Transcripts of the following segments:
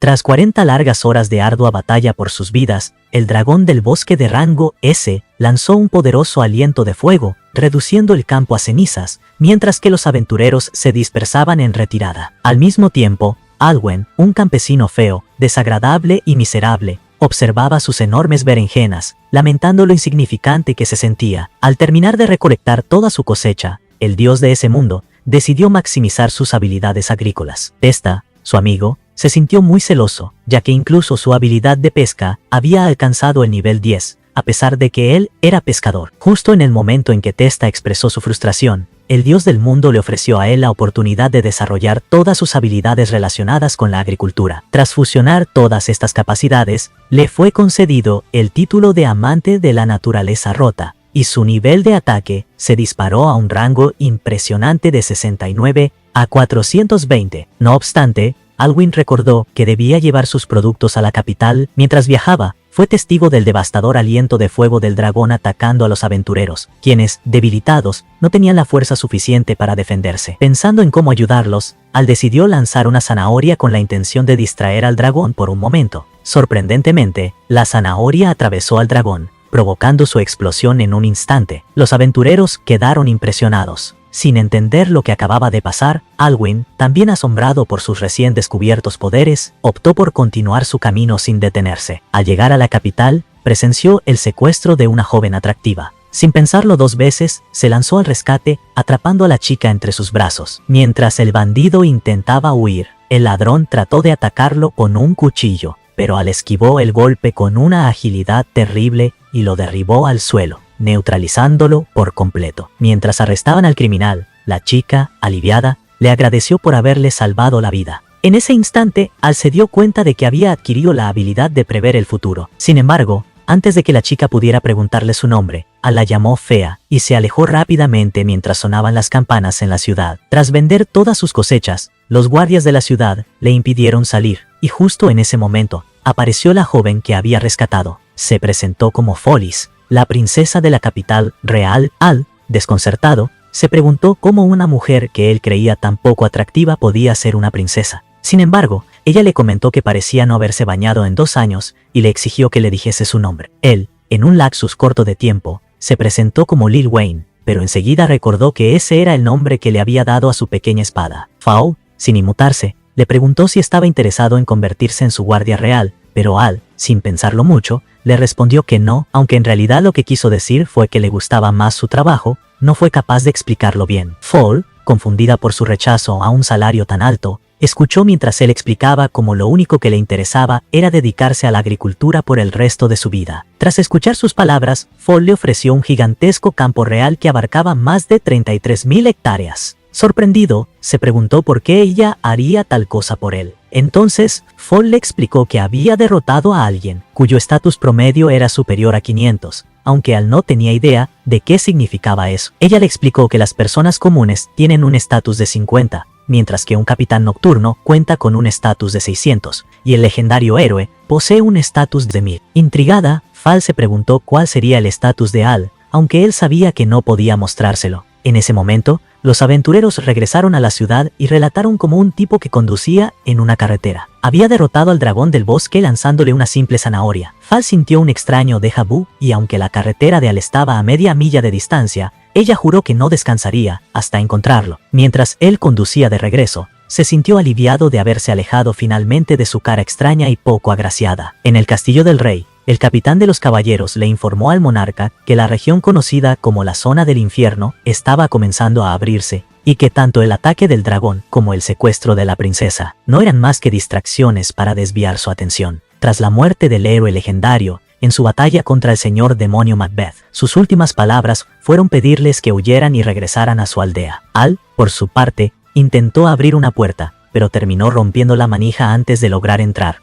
Tras 40 largas horas de ardua batalla por sus vidas, el dragón del bosque de rango S lanzó un poderoso aliento de fuego, reduciendo el campo a cenizas, mientras que los aventureros se dispersaban en retirada. Al mismo tiempo, Alwyn, un campesino feo, desagradable y miserable, observaba sus enormes berenjenas, lamentando lo insignificante que se sentía. Al terminar de recolectar toda su cosecha, el dios de ese mundo decidió maximizar sus habilidades agrícolas. Testa, su amigo, se sintió muy celoso, ya que incluso su habilidad de pesca había alcanzado el nivel 10, a pesar de que él era pescador. Justo en el momento en que Testa expresó su frustración, el dios del mundo le ofreció a él la oportunidad de desarrollar todas sus habilidades relacionadas con la agricultura. Tras fusionar todas estas capacidades, le fue concedido el título de amante de la naturaleza rota, y su nivel de ataque se disparó a un rango impresionante de 69 a 420. No obstante, Alwyn recordó que debía llevar sus productos a la capital. Mientras viajaba, fue testigo del devastador aliento de fuego del dragón atacando a los aventureros, quienes, debilitados, no tenían la fuerza suficiente para defenderse. Pensando en cómo ayudarlos, Al decidió lanzar una zanahoria con la intención de distraer al dragón por un momento. Sorprendentemente, la zanahoria atravesó al dragón, provocando su explosión en un instante. Los aventureros quedaron impresionados. Sin entender lo que acababa de pasar, Alwyn, también asombrado por sus recién descubiertos poderes, optó por continuar su camino sin detenerse. Al llegar a la capital, presenció el secuestro de una joven atractiva. Sin pensarlo dos veces, se lanzó al rescate, atrapando a la chica entre sus brazos. Mientras el bandido intentaba huir, el ladrón trató de atacarlo con un cuchillo, pero Al esquivó el golpe con una agilidad terrible y lo derribó al suelo, neutralizándolo por completo. Mientras arrestaban al criminal, la chica, aliviada, le agradeció por haberle salvado la vida. En ese instante, Al se dio cuenta de que había adquirido la habilidad de prever el futuro. Sin embargo, antes de que la chica pudiera preguntarle su nombre, Al la llamó fea y se alejó rápidamente mientras sonaban las campanas en la ciudad. Tras vender todas sus cosechas, los guardias de la ciudad le impidieron salir, y justo en ese momento, apareció la joven que había rescatado. Se presentó como Follis, la princesa de la capital real. Al, desconcertado, se preguntó cómo una mujer que él creía tan poco atractiva podía ser una princesa. Sin embargo, ella le comentó que parecía no haberse bañado en 2 años y le exigió que le dijese su nombre. Él, en un lapsus corto de tiempo, se presentó como Lil Wayne, pero enseguida recordó que ese era el nombre que le había dado a su pequeña espada. Fowl, sin inmutarse, le preguntó si estaba interesado en convertirse en su guardia real, pero Al, sin pensarlo mucho, le respondió que no, aunque en realidad lo que quiso decir fue que le gustaba más su trabajo. No fue capaz de explicarlo bien. Fowl, confundida por su rechazo a un salario tan alto, escuchó mientras él explicaba cómo lo único que le interesaba era dedicarse a la agricultura por el resto de su vida. Tras escuchar sus palabras, Fowl le ofreció un gigantesco campo real que abarcaba más de 33.000 hectáreas. Sorprendido, se preguntó por qué ella haría tal cosa por él. Entonces, Fowl le explicó que había derrotado a alguien cuyo estatus promedio era superior a 500, aunque Al no tenía idea de qué significaba eso. Ella le explicó que las personas comunes tienen un estatus de 50, mientras que un capitán nocturno cuenta con un estatus de 600, y el legendario héroe posee un estatus de 1000. Intrigada, Fowl se preguntó cuál sería el estatus de Al, aunque él sabía que no podía mostrárselo. En ese momento, los aventureros regresaron a la ciudad y relataron cómo un tipo que conducía en una carretera había derrotado al dragón del bosque lanzándole una simple zanahoria. Fowl sintió un extraño déjà vu, y aunque la carretera de Al estaba a media milla de distancia, ella juró que no descansaría hasta encontrarlo. Mientras él conducía de regreso, se sintió aliviado de haberse alejado finalmente de su cara extraña y poco agraciada. En el castillo del rey, el capitán de los caballeros le informó al monarca que la región conocida como la zona del infierno estaba comenzando a abrirse, y que tanto el ataque del dragón como el secuestro de la princesa no eran más que distracciones para desviar su atención. Tras la muerte del héroe legendario, en su batalla contra el señor demonio Macbeth, sus últimas palabras fueron pedirles que huyeran y regresaran a su aldea. Al, por su parte, intentó abrir una puerta, pero terminó rompiendo la manija antes de lograr entrar.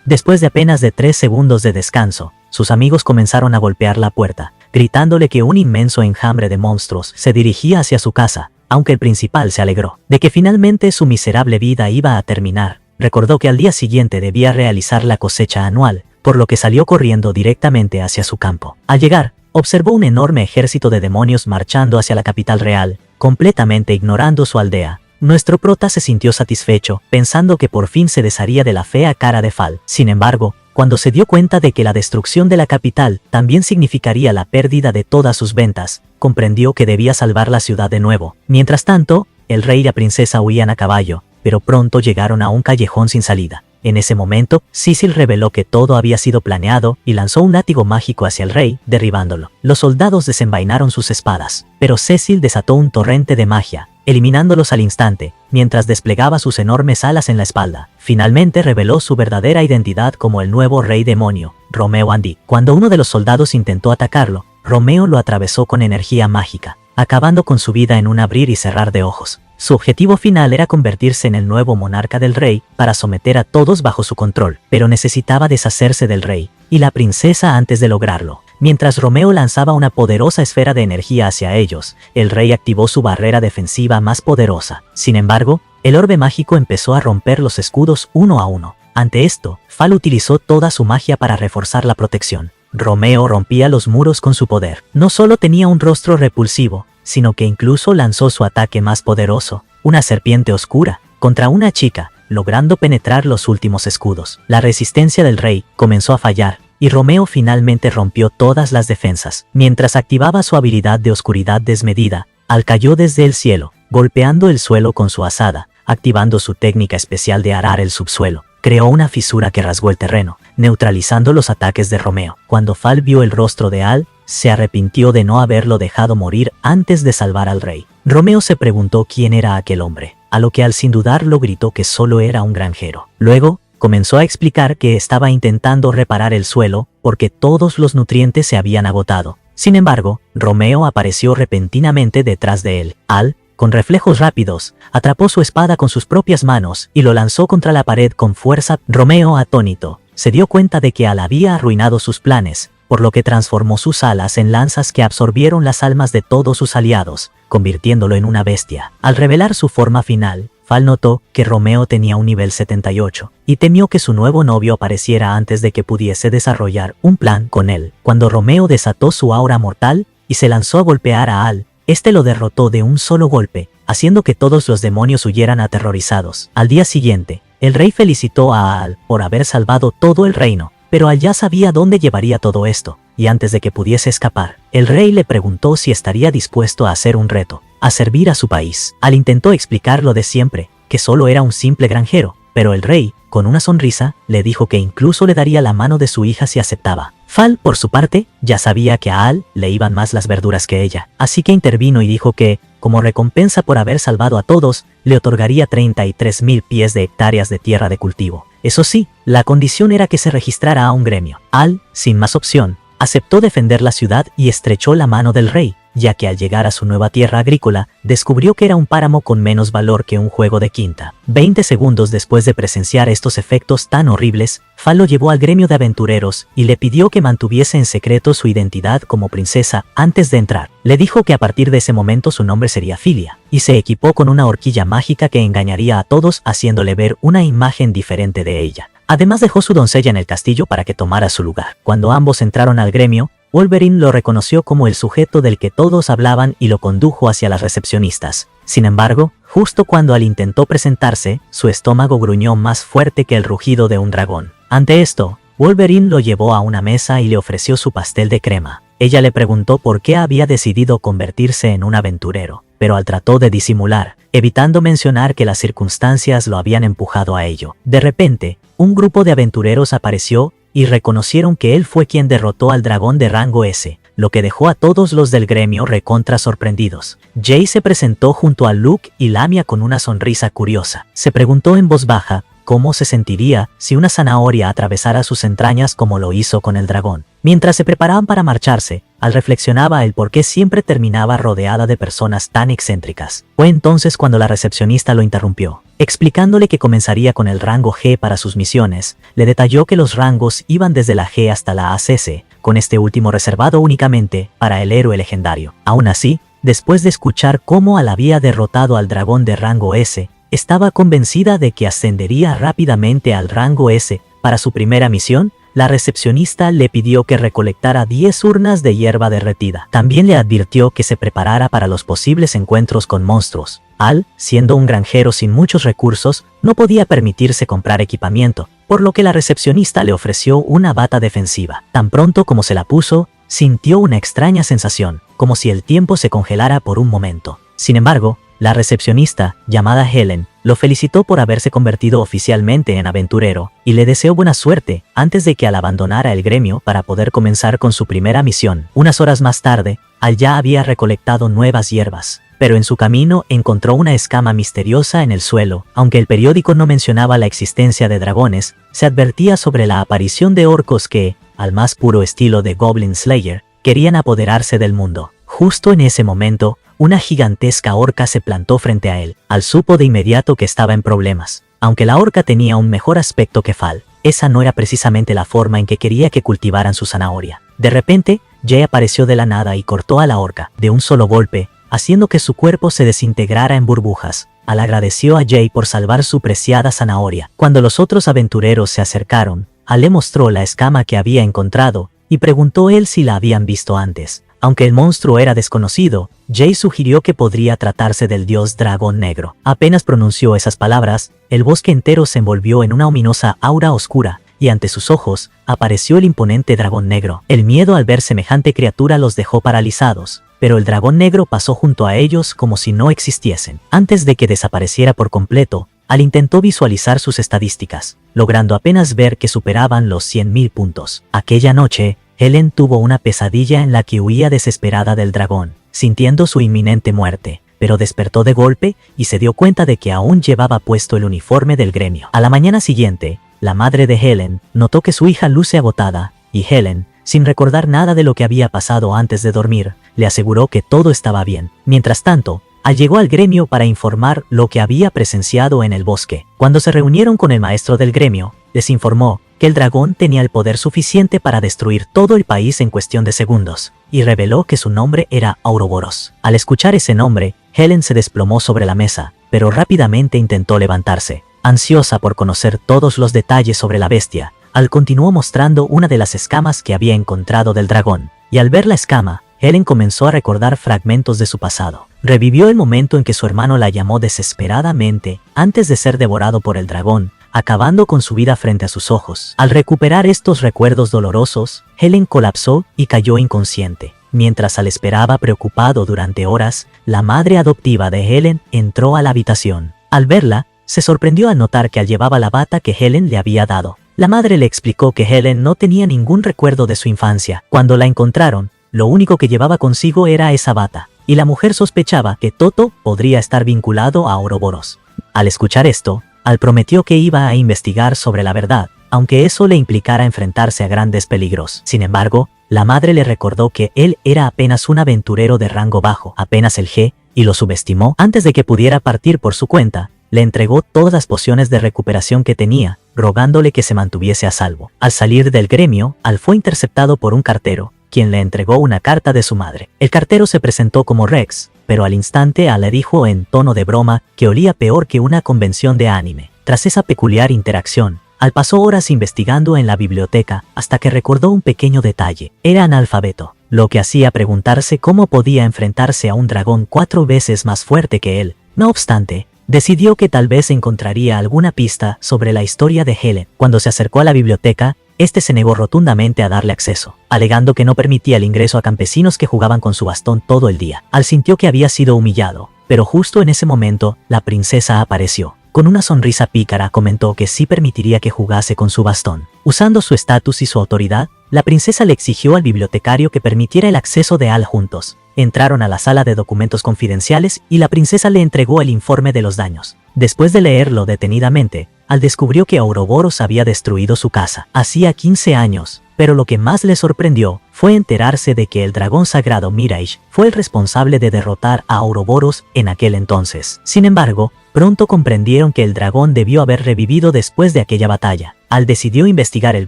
Después de apenas 3 segundos de descanso, sus amigos comenzaron a golpear la puerta, gritándole que un inmenso enjambre de monstruos se dirigía hacia su casa, aunque el principal se alegró de que finalmente su miserable vida iba a terminar. Recordó que al día siguiente debía realizar la cosecha anual, por lo que salió corriendo directamente hacia su campo. Al llegar, observó un enorme ejército de demonios marchando hacia la capital real, completamente ignorando su aldea. Nuestro prota se sintió satisfecho, pensando que por fin se desharía de la fea cara de Fall. Sin embargo, cuando se dio cuenta de que la destrucción de la capital también significaría la pérdida de todas sus ventas, comprendió que debía salvar la ciudad de nuevo. Mientras tanto, el rey y la princesa huían a caballo, pero pronto llegaron a un callejón sin salida. En ese momento, Cecil reveló que todo había sido planeado y lanzó un látigo mágico hacia el rey, derribándolo. Los soldados desenvainaron sus espadas, pero Cecil desató un torrente de magia, eliminándolos al instante, mientras desplegaba sus enormes alas en la espalda. Finalmente reveló su verdadera identidad como el nuevo rey demonio, Romeo Andy. Cuando uno de los soldados intentó atacarlo, Romeo lo atravesó con energía mágica, acabando con su vida en un abrir y cerrar de ojos. Su objetivo final era convertirse en el nuevo monarca del rey para someter a todos bajo su control, pero necesitaba deshacerse del rey y la princesa antes de lograrlo. Mientras Romeo lanzaba una poderosa esfera de energía hacia ellos, el rey activó su barrera defensiva más poderosa. Sin embargo, el orbe mágico empezó a romper los escudos uno a uno. Ante esto, Fall utilizó toda su magia para reforzar la protección. Romeo rompía los muros con su poder. No solo tenía un rostro repulsivo, sino que incluso lanzó su ataque más poderoso, una serpiente oscura, contra una chica, logrando penetrar los últimos escudos. La resistencia del rey comenzó a fallar, y Romeo finalmente rompió todas las defensas. Mientras activaba su habilidad de oscuridad desmedida, Al cayó desde el cielo, golpeando el suelo con su azada, activando su técnica especial de arar el subsuelo. Creó una fisura que rasgó el terreno, neutralizando los ataques de Romeo. Cuando Fall vio el rostro de Al, se arrepintió de no haberlo dejado morir antes de salvar al rey. Romeo se preguntó quién era aquel hombre, a lo que Al sin dudarlo gritó que solo era un granjero. Luego, comenzó a explicar que estaba intentando reparar el suelo porque todos los nutrientes se habían agotado. Sin embargo, Romeo apareció repentinamente detrás de él. Al, con reflejos rápidos, atrapó su espada con sus propias manos y lo lanzó contra la pared con fuerza. Romeo, atónito, se dio cuenta de que Al había arruinado sus planes, por lo que transformó sus alas en lanzas que absorbieron las almas de todos sus aliados, convirtiéndolo en una bestia. Al revelar su forma final, Fall notó que Romeo tenía un nivel 78, y temió que su nuevo novio apareciera antes de que pudiese desarrollar un plan con él. Cuando Romeo desató su aura mortal y se lanzó a golpear a Al, este lo derrotó de un solo golpe, haciendo que todos los demonios huyeran aterrorizados. Al día siguiente, el rey felicitó a Al por haber salvado todo el reino, pero Al ya sabía dónde llevaría todo esto, y antes de que pudiese escapar, el rey le preguntó si estaría dispuesto a hacer un reto, a servir a su país. Al intentó explicar lo de siempre, que solo era un simple granjero, pero el rey, con una sonrisa, le dijo que incluso le daría la mano de su hija si aceptaba. Fall, por su parte, ya sabía que a Al le iban más las verduras que ella, así que intervino y dijo que, como recompensa por haber salvado a todos, le otorgaría 33.000 pies de hectáreas de tierra de cultivo. Eso sí, la condición era que se registrara a un gremio. Al, sin más opción, aceptó defender la ciudad y estrechó la mano del rey, ya que al llegar a su nueva tierra agrícola, descubrió que era un páramo con menos valor que un juego de quinta. 20 segundos después de presenciar estos efectos tan horribles, Fall lo llevó al gremio de aventureros y le pidió que mantuviese en secreto su identidad como princesa antes de entrar. Le dijo que a partir de ese momento su nombre sería Filia, y se equipó con una horquilla mágica que engañaría a todos haciéndole ver una imagen diferente de ella. Además dejó su doncella en el castillo para que tomara su lugar. Cuando ambos entraron al gremio, Wolverine lo reconoció como el sujeto del que todos hablaban y lo condujo hacia las recepcionistas. Sin embargo, justo cuando Al intentó presentarse, su estómago gruñó más fuerte que el rugido de un dragón. Ante esto, Wolverine lo llevó a una mesa y le ofreció su pastel de crema. Ella le preguntó por qué había decidido convertirse en un aventurero, pero Al trató de disimular, evitando mencionar que las circunstancias lo habían empujado a ello. De repente, un grupo de aventureros apareció y reconocieron que él fue quien derrotó al dragón de rango S, lo que dejó a todos los del gremio recontra sorprendidos. Jay se presentó junto a Luke y Lamia con una sonrisa curiosa. Se preguntó en voz baja cómo se sentiría si una zanahoria atravesara sus entrañas como lo hizo con el dragón. Mientras se preparaban para marcharse, Al reflexionaba el por qué siempre terminaba rodeada de personas tan excéntricas. Fue entonces cuando la recepcionista lo interrumpió. Explicándole que comenzaría con el rango G para sus misiones, le detalló que los rangos iban desde la G hasta la ACC, con este último reservado únicamente para el héroe legendario. Aún así, después de escuchar cómo Al había derrotado al dragón de rango S, estaba convencida de que ascendería rápidamente al rango S. Para su primera misión, la recepcionista le pidió que recolectara 10 urnas de hierba derretida. También le advirtió que se preparara para los posibles encuentros con monstruos, Al, siendo un granjero sin muchos recursos, no podía permitirse comprar equipamiento, por lo que la recepcionista le ofreció una bata defensiva. Tan pronto como se la puso, sintió una extraña sensación, como si el tiempo se congelara por un momento. Sin embargo, la recepcionista, llamada Helen, lo felicitó por haberse convertido oficialmente en aventurero y le deseó buena suerte antes de que Al abandonara el gremio para poder comenzar con su primera misión. Unas horas más tarde, Al ya había recolectado nuevas hierbas, pero en su camino encontró una escama misteriosa en el suelo. Aunque el periódico no mencionaba la existencia de dragones, se advertía sobre la aparición de orcos que, al más puro estilo de Goblin Slayer, querían apoderarse del mundo. Justo en ese momento, una gigantesca orca se plantó frente a él. Al supo de inmediato que estaba en problemas. Aunque la orca tenía un mejor aspecto que Fal, esa no era precisamente la forma en que quería que cultivaran su zanahoria. De repente, Jay apareció de la nada y cortó a la orca, de un solo golpe, haciendo que su cuerpo se desintegrara en burbujas. Al agradeció a Jay por salvar su preciada zanahoria. Cuando los otros aventureros se acercaron, Al le mostró la escama que había encontrado, y preguntó él si la habían visto antes. Aunque el monstruo era desconocido, Jay sugirió que podría tratarse del dios dragón negro. Apenas pronunció esas palabras, el bosque entero se envolvió en una ominosa aura oscura, y ante sus ojos, apareció el imponente dragón negro. El miedo al ver semejante criatura los dejó paralizados, pero el dragón negro pasó junto a ellos como si no existiesen. Antes de que desapareciera por completo, Al intentó visualizar sus estadísticas, logrando apenas ver que superaban los 100.000 puntos. Aquella noche, Helen tuvo una pesadilla en la que huía desesperada del dragón, sintiendo su inminente muerte, pero despertó de golpe y se dio cuenta de que aún llevaba puesto el uniforme del gremio. A la mañana siguiente, la madre de Helen notó que su hija luce agotada, y Helen, sin recordar nada de lo que había pasado antes de dormir, le aseguró que todo estaba bien. Mientras tanto, Al llegó al gremio para informar lo que había presenciado en el bosque. Cuando se reunieron con el maestro del gremio, les informó que el dragón tenía el poder suficiente para destruir todo el país en cuestión de segundos, y reveló que su nombre era Ouroboros. Al escuchar ese nombre, Helen se desplomó sobre la mesa, pero rápidamente intentó levantarse. Ansiosa por conocer todos los detalles sobre la bestia, Al continuó mostrando una de las escamas que había encontrado del dragón, y al ver la escama, Helen comenzó a recordar fragmentos de su pasado. Revivió el momento en que su hermano la llamó desesperadamente antes de ser devorado por el dragón, acabando con su vida frente a sus ojos. Al recuperar estos recuerdos dolorosos, Helen colapsó y cayó inconsciente. Mientras Al esperaba preocupado durante horas, la madre adoptiva de Helen entró a la habitación. Al verla, se sorprendió al notar que Al llevaba la bata que Helen le había dado. La madre le explicó que Helen no tenía ningún recuerdo de su infancia. Cuando la encontraron, lo único que llevaba consigo era esa bata, y la mujer sospechaba que Toto podría estar vinculado a Ouroboros. Al escuchar esto, Al prometió que iba a investigar sobre la verdad, aunque eso le implicara enfrentarse a grandes peligros. Sin embargo, la madre le recordó que él era apenas un aventurero de rango bajo, apenas el G, y lo subestimó. Antes de que pudiera partir por su cuenta, le entregó todas las pociones de recuperación que tenía, rogándole que se mantuviese a salvo. Al salir del gremio, Al fue interceptado por un cartero, quien le entregó una carta de su madre. El cartero se presentó como Rex, pero al instante Al le dijo en tono de broma que olía peor que una convención de anime. Tras esa peculiar interacción, Al pasó horas investigando en la biblioteca hasta que recordó un pequeño detalle. Era analfabeto, lo que hacía preguntarse cómo podía enfrentarse a un dragón 4 veces más fuerte que él. No obstante, decidió que tal vez encontraría alguna pista sobre la historia de Helen. Cuando se acercó a la biblioteca, este se negó rotundamente a darle acceso, alegando que no permitía el ingreso a campesinos que jugaban con su bastón todo el día. Al sintió que había sido humillado, pero justo en ese momento, la princesa apareció. Con una sonrisa pícara comentó que sí permitiría que jugase con su bastón. Usando su estatus y su autoridad, la princesa le exigió al bibliotecario que permitiera el acceso de Al juntos. Entraron a la sala de documentos confidenciales y la princesa le entregó el informe de los daños. Después de leerlo detenidamente, Al descubrió que Ouroboros había destruido su casa hacía 15 años, pero lo que más le sorprendió fue enterarse de que el dragón sagrado Mirage fue el responsable de derrotar a Ouroboros en aquel entonces. Sin embargo, pronto comprendieron que el dragón debió haber revivido después de aquella batalla. Al decidió investigar el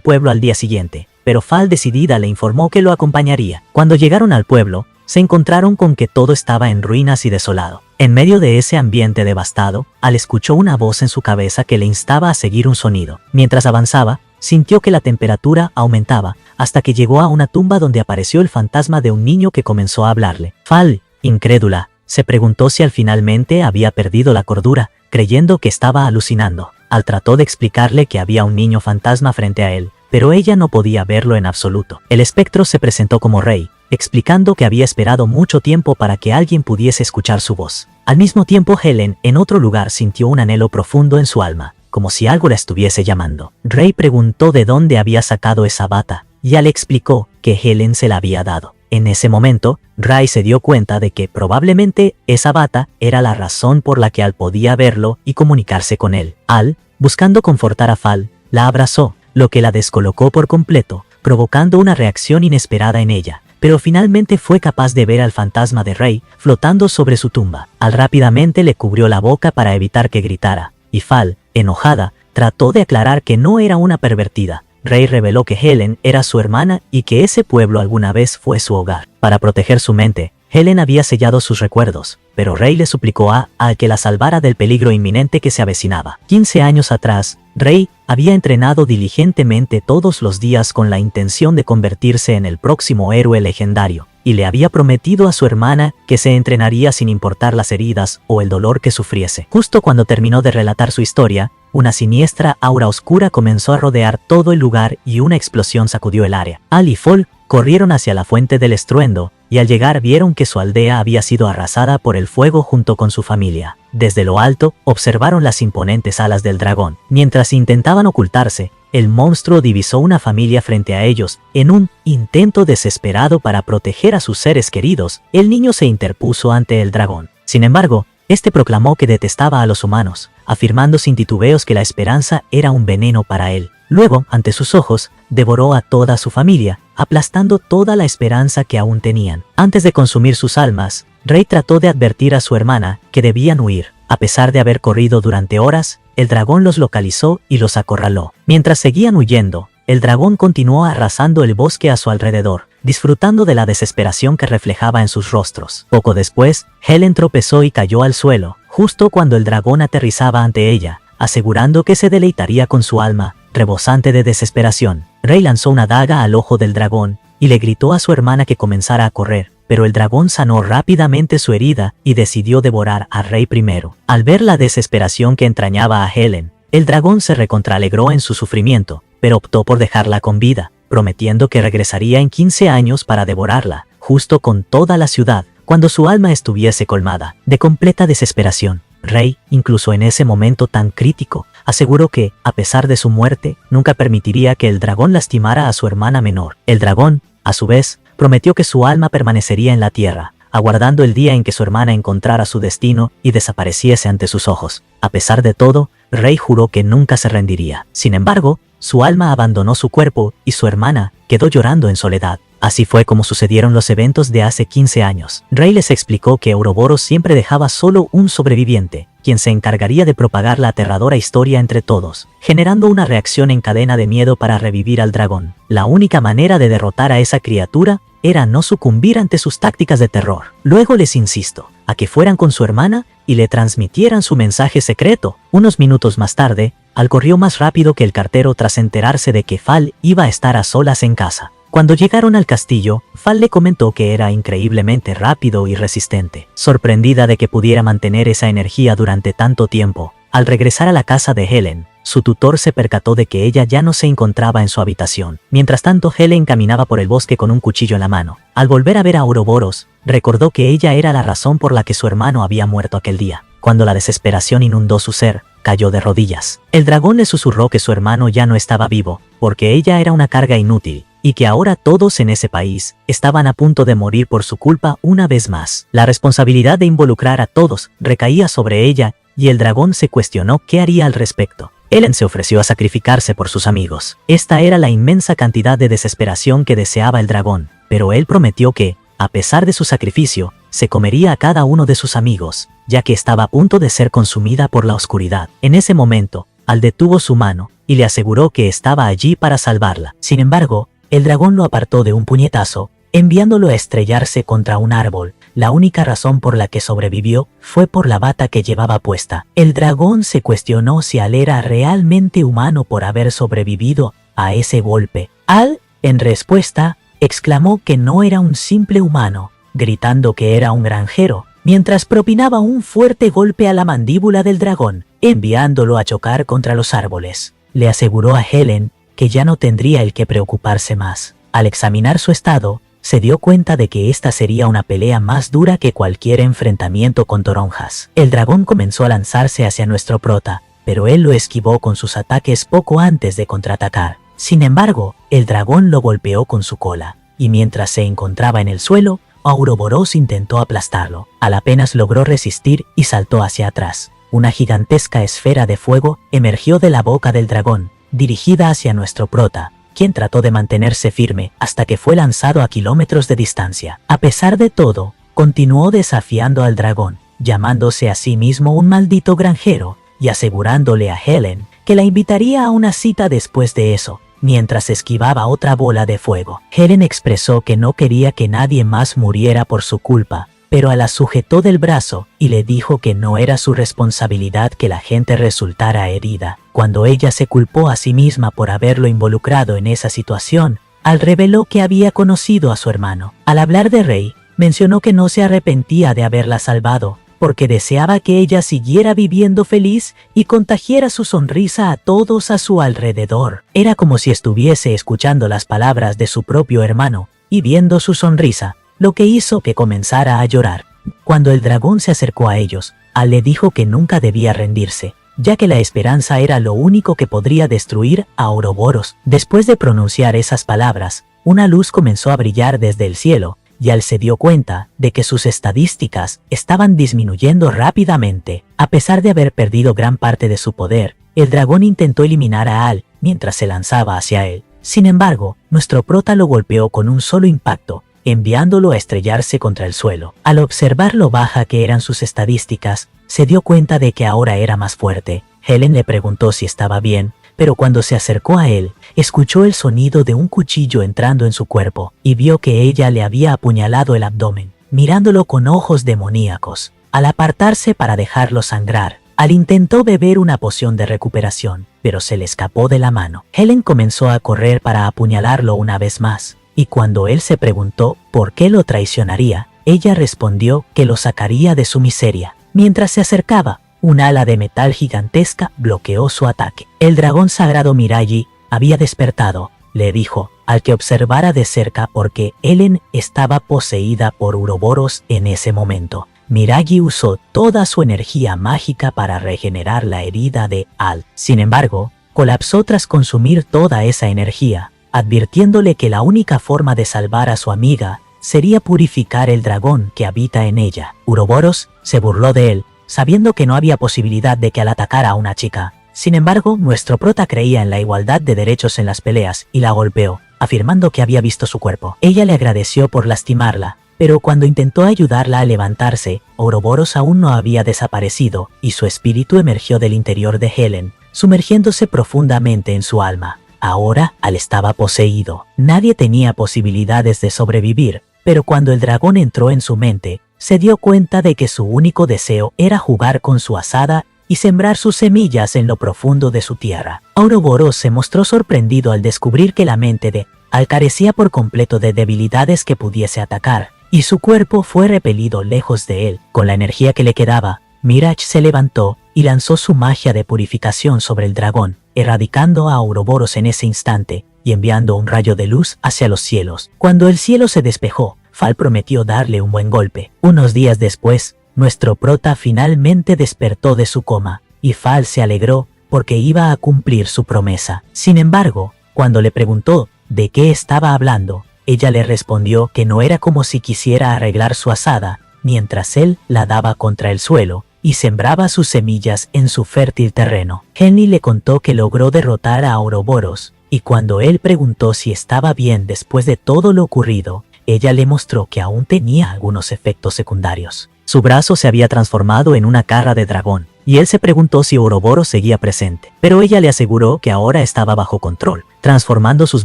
pueblo al día siguiente, pero Fal decidida le informó que lo acompañaría. Cuando llegaron al pueblo, se encontraron con que todo estaba en ruinas y desolado. En medio de ese ambiente devastado, Al escuchó una voz en su cabeza que le instaba a seguir un sonido. Mientras avanzaba, sintió que la temperatura aumentaba, hasta que llegó a una tumba donde apareció el fantasma de un niño que comenzó a hablarle. Fal, incrédula, se preguntó si al finalmente había perdido la cordura, creyendo que estaba alucinando. Al trató de explicarle que había un niño fantasma frente a él, pero ella no podía verlo en absoluto. El espectro se presentó como rey, explicando que había esperado mucho tiempo para que alguien pudiese escuchar su voz. Al mismo tiempo, Helen, en otro lugar, sintió un anhelo profundo en su alma, como si algo la estuviese llamando. Rey preguntó de dónde había sacado esa bata, y le explicó que Helen se la había dado. En ese momento, Ray se dio cuenta de que probablemente esa bata era la razón por la que Al podía verlo y comunicarse con él. Al, buscando confortar a Fal, la abrazó, lo que la descolocó por completo, provocando una reacción inesperada en ella. Pero finalmente fue capaz de ver al fantasma de Ray flotando sobre su tumba. Al rápidamente le cubrió la boca para evitar que gritara, y Fal, enojada, trató de aclarar que no era una pervertida. Ray reveló que Helen era su hermana y que ese pueblo alguna vez fue su hogar. Para proteger su mente, Helen había sellado sus recuerdos, pero Ray le suplicó a que la salvara del peligro inminente que se avecinaba. 15 años atrás, Ray había entrenado diligentemente todos los días con la intención de convertirse en el próximo héroe legendario, y le había prometido a su hermana que se entrenaría sin importar las heridas o el dolor que sufriese. Justo cuando terminó de relatar su historia, una siniestra aura oscura comenzó a rodear todo el lugar y una explosión sacudió el área. Al y Fol corrieron hacia la fuente del estruendo, y al llegar vieron que su aldea había sido arrasada por el fuego junto con su familia. Desde lo alto, observaron las imponentes alas del dragón. Mientras intentaban ocultarse, el monstruo divisó una familia frente a ellos. En un intento desesperado para proteger a sus seres queridos, el niño se interpuso ante el dragón. Sin embargo, este proclamó que detestaba a los humanos, afirmando sin titubeos que la esperanza era un veneno para él. Luego, ante sus ojos, devoró a toda su familia, aplastando toda la esperanza que aún tenían. Antes de consumir sus almas, Rey trató de advertir a su hermana que debían huir. A pesar de haber corrido durante horas, el dragón los localizó y los acorraló. Mientras seguían huyendo, el dragón continuó arrasando el bosque a su alrededor, disfrutando de la desesperación que reflejaba en sus rostros. Poco después, Helen tropezó y cayó al suelo, justo cuando el dragón aterrizaba ante ella, asegurando que se deleitaría con su alma, rebosante de desesperación. Rey lanzó una daga al ojo del dragón y le gritó a su hermana que comenzara a correr, pero el dragón sanó rápidamente su herida y decidió devorar a Rey primero. Al ver la desesperación que entrañaba a Helen, el dragón se recontraalegró en su sufrimiento, pero optó por dejarla con vida, prometiendo que regresaría en 15 años para devorarla, justo con toda la ciudad, cuando su alma estuviese colmada de completa desesperación. Rey, incluso en ese momento tan crítico, aseguró que, a pesar de su muerte, nunca permitiría que el dragón lastimara a su hermana menor. El dragón, a su vez, prometió que su alma permanecería en la tierra, aguardando el día en que su hermana encontrara su destino y desapareciese ante sus ojos. A pesar de todo, Rey juró que nunca se rendiría. Sin embargo, su alma abandonó su cuerpo y su hermana quedó llorando en soledad. Así fue como sucedieron los eventos de hace 15 años. Rey les explicó que Ouroboros siempre dejaba solo un sobreviviente, quien se encargaría de propagar la aterradora historia entre todos, generando una reacción en cadena de miedo para revivir al dragón. La única manera de derrotar a esa criatura era no sucumbir ante sus tácticas de terror. Luego les insisto a que fueran con su hermana y le transmitieran su mensaje secreto. Unos minutos más tarde, Al corrió más rápido que el cartero tras enterarse de que Fal iba a estar a solas en casa. Cuando llegaron al castillo, Fal le comentó que era increíblemente rápido y resistente. Sorprendida de que pudiera mantener esa energía durante tanto tiempo, al regresar a la casa de Helen, su tutor se percató de que ella ya no se encontraba en su habitación. Mientras tanto, Helen caminaba por el bosque con un cuchillo en la mano. Al volver a ver a Ouroboros, recordó que ella era la razón por la que su hermano había muerto aquel día. Cuando la desesperación inundó su ser, cayó de rodillas. El dragón le susurró que su hermano ya no estaba vivo, porque ella era una carga inútil, y que ahora todos en ese país estaban a punto de morir por su culpa una vez más. La responsabilidad de involucrar a todos recaía sobre ella, y el dragón se cuestionó qué haría al respecto. Helen se ofreció a sacrificarse por sus amigos. Esta era la inmensa cantidad de desesperación que deseaba el dragón, pero él prometió que, a pesar de su sacrificio, se comería a cada uno de sus amigos, ya que estaba a punto de ser consumida por la oscuridad. En ese momento, Al detuvo su mano y le aseguró que estaba allí para salvarla. Sin embargo, el dragón lo apartó de un puñetazo, enviándolo a estrellarse contra un árbol. La única razón por la que sobrevivió fue por la bata que llevaba puesta. El dragón se cuestionó si Al era realmente humano por haber sobrevivido a ese golpe. Al, en respuesta, exclamó que no era un simple humano, gritando que era un granjero, mientras propinaba un fuerte golpe a la mandíbula del dragón, enviándolo a chocar contra los árboles. Le aseguró a Helen que ya no tendría el que preocuparse más. Al examinar su estado, se dio cuenta de que esta sería una pelea más dura que cualquier enfrentamiento con toronjas. El dragón comenzó a lanzarse hacia nuestro prota, pero él lo esquivó con sus ataques poco antes de contraatacar. Sin embargo, el dragón lo golpeó con su cola, y mientras se encontraba en el suelo, Ouroboros intentó aplastarlo. Al apenas logró resistir y saltó hacia atrás. Una gigantesca esfera de fuego emergió de la boca del dragón, dirigida hacia nuestro prota, quien trató de mantenerse firme hasta que fue lanzado a kilómetros de distancia. A pesar de todo, continuó desafiando al dragón, llamándose a sí mismo un maldito granjero y asegurándole a Helen que la invitaría a una cita después de eso, mientras esquivaba otra bola de fuego. Helen expresó que no quería que nadie más muriera por su culpa, pero la sujetó del brazo y le dijo que no era su responsabilidad que la gente resultara herida. Cuando ella se culpó a sí misma por haberlo involucrado en esa situación, Al reveló que había conocido a su hermano. Al hablar de Rey, mencionó que no se arrepentía de haberla salvado, porque deseaba que ella siguiera viviendo feliz y contagiara su sonrisa a todos a su alrededor. Era como si estuviese escuchando las palabras de su propio hermano y viendo su sonrisa, lo que hizo que comenzara a llorar. Cuando el dragón se acercó a ellos, Al le dijo que nunca debía rendirse, ya que la esperanza era lo único que podría destruir a Ouroboros. Después de pronunciar esas palabras, una luz comenzó a brillar desde el cielo, y Al se dio cuenta de que sus estadísticas estaban disminuyendo rápidamente. A pesar de haber perdido gran parte de su poder, el dragón intentó eliminar a Al mientras se lanzaba hacia él. Sin embargo, nuestro prota lo golpeó con un solo impacto, enviándolo a estrellarse contra el suelo. Al observar lo baja que eran sus estadísticas, se dio cuenta de que ahora era más fuerte. Helen le preguntó si estaba bien, pero cuando se acercó a él, escuchó el sonido de un cuchillo entrando en su cuerpo y vio que ella le había apuñalado el abdomen, mirándolo con ojos demoníacos. Al apartarse para dejarlo sangrar, Al intentó beber una poción de recuperación, pero se le escapó de la mano. Helen comenzó a correr para apuñalarlo una vez más, y cuando él se preguntó por qué lo traicionaría, ella respondió que lo sacaría de su miseria. Mientras se acercaba, un ala de metal gigantesca bloqueó su ataque. El dragón sagrado Miragi había despertado, le dijo, al que observara de cerca porque Helen estaba poseída por Ouroboros en ese momento. Miragi usó toda su energía mágica para regenerar la herida de Al. Sin embargo, colapsó tras consumir toda esa energía, advirtiéndole que la única forma de salvar a su amiga sería purificar el dragón que habita en ella. Ouroboros se burló de él, sabiendo que no había posibilidad de que Al atacara a una chica. Sin embargo, nuestro prota creía en la igualdad de derechos en las peleas y la golpeó, afirmando que había visto su cuerpo. Ella le agradeció por lastimarla, pero cuando intentó ayudarla a levantarse, Ouroboros aún no había desaparecido y su espíritu emergió del interior de Helen, sumergiéndose profundamente en su alma. Ahora Al estaba poseído. Nadie tenía posibilidades de sobrevivir, pero cuando el dragón entró en su mente, se dio cuenta de que su único deseo era jugar con su azada y sembrar sus semillas en lo profundo de su tierra. Ouroboros se mostró sorprendido al descubrir que la mente de Al carecía por completo de debilidades que pudiese atacar, y su cuerpo fue repelido lejos de él. Con la energía que le quedaba, Mirage se levantó y lanzó su magia de purificación sobre el dragón, erradicando a Ouroboros en ese instante y enviando un rayo de luz hacia los cielos. Cuando el cielo se despejó, Fal prometió darle un buen golpe. Unos días después, nuestro prota finalmente despertó de su coma, y Fal se alegró porque iba a cumplir su promesa. Sin embargo, cuando le preguntó de qué estaba hablando, ella le respondió que no era como si quisiera arreglar su azada, mientras él la daba contra el suelo y sembraba sus semillas en su fértil terreno. Henry le contó que logró derrotar a Ouroboros, y cuando él preguntó si estaba bien después de todo lo ocurrido, ella le mostró que aún tenía algunos efectos secundarios. Su brazo se había transformado en una garra de dragón, y él se preguntó si Ouroboros seguía presente, pero ella le aseguró que ahora estaba bajo control, transformando sus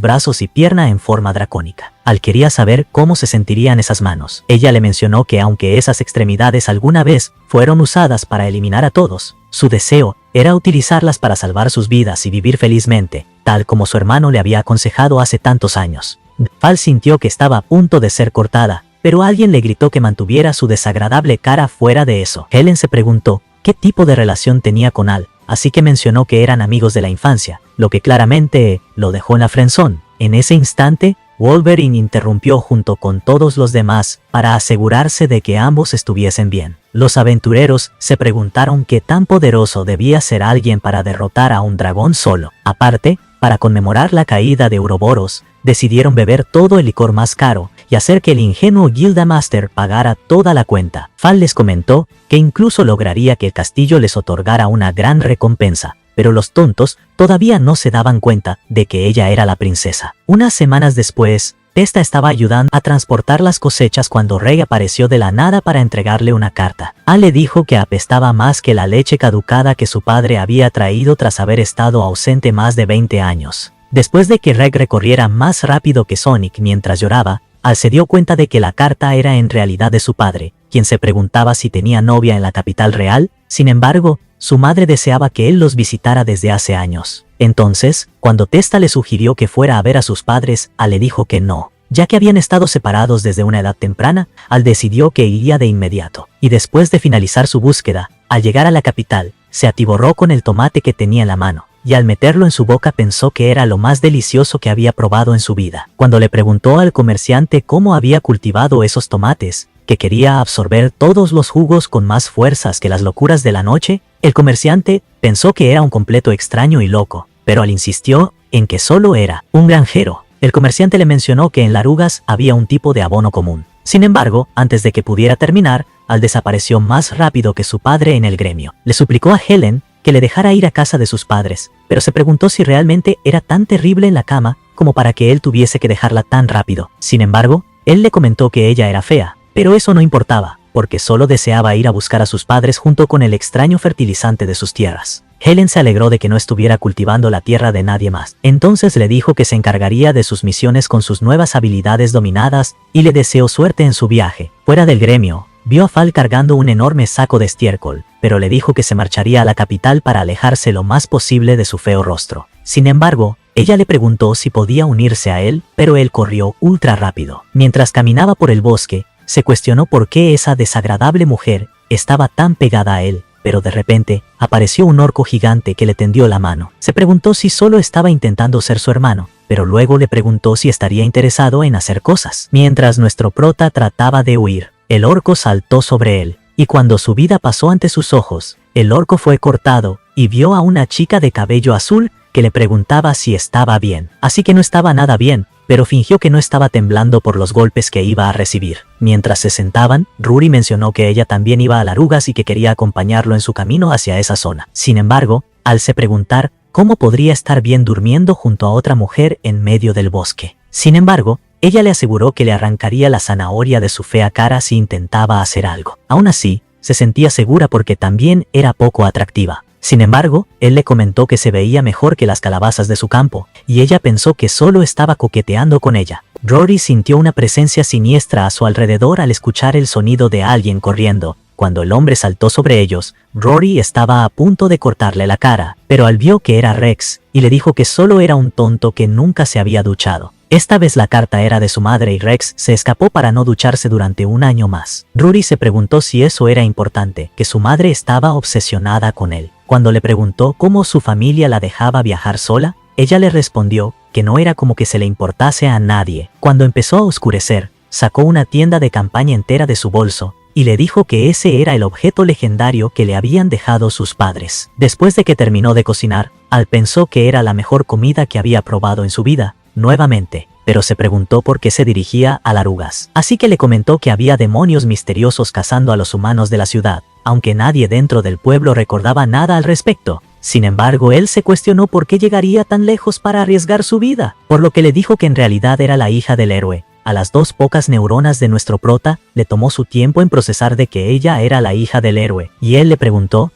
brazos y pierna en forma dracónica. Al quería saber cómo se sentirían esas manos. Ella le mencionó que aunque esas extremidades alguna vez fueron usadas para eliminar a todos, su deseo era utilizarlas para salvar sus vidas y vivir felizmente, tal como su hermano le había aconsejado hace tantos años. Fal sintió que estaba a punto de ser cortada, pero alguien le gritó que mantuviera su desagradable cara fuera de eso. Helen se preguntó qué tipo de relación tenía con Al, así que mencionó que eran amigos de la infancia, lo que claramente lo dejó en la friendzone. En ese instante, Wolverine interrumpió junto con todos los demás para asegurarse de que ambos estuviesen bien. Los aventureros se preguntaron qué tan poderoso debía ser alguien para derrotar a un dragón solo. Aparte, para conmemorar la caída de Ouroboros, decidieron beber todo el licor más caro y hacer que el ingenuo Gildamaster pagara toda la cuenta. Fal les comentó que incluso lograría que el castillo les otorgara una gran recompensa, pero los tontos todavía no se daban cuenta de que ella era la princesa. Unas semanas después, Testa estaba ayudando a transportar las cosechas cuando Rey apareció de la nada para entregarle una carta. Al le dijo que apestaba más que la leche caducada que su padre había traído tras haber estado ausente más de 20 años. Después de que Reg recorriera más rápido que Sonic mientras lloraba, Al se dio cuenta de que la carta era en realidad de su padre, quien se preguntaba si tenía novia en la capital real. Sin embargo, su madre deseaba que él los visitara desde hace años. Entonces, cuando Testa le sugirió que fuera a ver a sus padres, Al le dijo que no. Ya que habían estado separados desde una edad temprana, Al decidió que iría de inmediato. Y después de finalizar su búsqueda, al llegar a la capital, se atiborró con el tomate que tenía en la mano, y al meterlo en su boca pensó que era lo más delicioso que había probado en su vida. Cuando le preguntó al comerciante cómo había cultivado esos tomates, que quería absorber todos los jugos con más fuerzas que las locuras de la noche, el comerciante pensó que era un completo extraño y loco, pero Al insistió en que solo era un granjero. El comerciante le mencionó que en Larugas había un tipo de abono común. Sin embargo, antes de que pudiera terminar, Al desapareció más rápido que su padre en el gremio. Le suplicó a Helen que le dejara ir a casa de sus padres, pero se preguntó si realmente era tan terrible en la cama como para que él tuviese que dejarla tan rápido. Sin embargo, él le comentó que ella era fea, pero eso no importaba, porque solo deseaba ir a buscar a sus padres junto con el extraño fertilizante de sus tierras. Helen se alegró de que no estuviera cultivando la tierra de nadie más. Entonces le dijo que se encargaría de sus misiones con sus nuevas habilidades dominadas y le deseó suerte en su viaje. Fuera del gremio, vio a Fal cargando un enorme saco de estiércol, pero le dijo que se marcharía a la capital para alejarse lo más posible de su feo rostro. Sin embargo, ella le preguntó si podía unirse a él, pero él corrió ultra rápido. Mientras caminaba por el bosque, se cuestionó por qué esa desagradable mujer estaba tan pegada a él, pero de repente apareció un orco gigante que le tendió la mano. Se preguntó si solo estaba intentando ser su hermano, pero luego le preguntó si estaría interesado en hacer cosas. Mientras nuestro prota trataba de huir, el orco saltó sobre él, y cuando su vida pasó ante sus ojos, el orco fue cortado y vio a una chica de cabello azul que le preguntaba si estaba bien. Así que no estaba nada bien, pero fingió que no estaba temblando por los golpes que iba a recibir. Mientras se sentaban, Rory mencionó que ella también iba a Larugas y que quería acompañarlo en su camino hacia esa zona. Sin embargo, al se preguntar cómo podría estar bien durmiendo junto a otra mujer en medio del bosque. Sin embargo, ella le aseguró que le arrancaría la zanahoria de su fea cara si intentaba hacer algo. Aún así, se sentía segura porque también era poco atractiva. Sin embargo, él le comentó que se veía mejor que las calabazas de su campo, y ella pensó que solo estaba coqueteando con ella. Rory sintió una presencia siniestra a su alrededor al escuchar el sonido de alguien corriendo. Cuando el hombre saltó sobre ellos, Rory estaba a punto de cortarle la cara, pero al vio que era Rex, y le dijo que solo era un tonto que nunca se había duchado. Esta vez la carta era de su madre y Rex se escapó para no ducharse durante un año más. Rory se preguntó si eso era importante, que su madre estaba obsesionada con él. Cuando le preguntó cómo su familia la dejaba viajar sola, ella le respondió que no era como que se le importase a nadie. Cuando empezó a oscurecer, sacó una tienda de campaña entera de su bolso y le dijo que ese era el objeto legendario que le habían dejado sus padres. Después de que terminó de cocinar, Al pensó que era la mejor comida que había probado en su vida, nuevamente, pero se preguntó por qué se dirigía a Larugas. Así que le comentó que había demonios misteriosos cazando a los humanos de la ciudad, aunque nadie dentro del pueblo recordaba nada al respecto. Sin embargo, él se cuestionó por qué llegaría tan lejos para arriesgar su vida, por lo que le dijo que en realidad era la hija del héroe. A las dos pocas neuronas de nuestro prota, le tomó su tiempo en procesar de que ella era la hija del héroe, y él le preguntó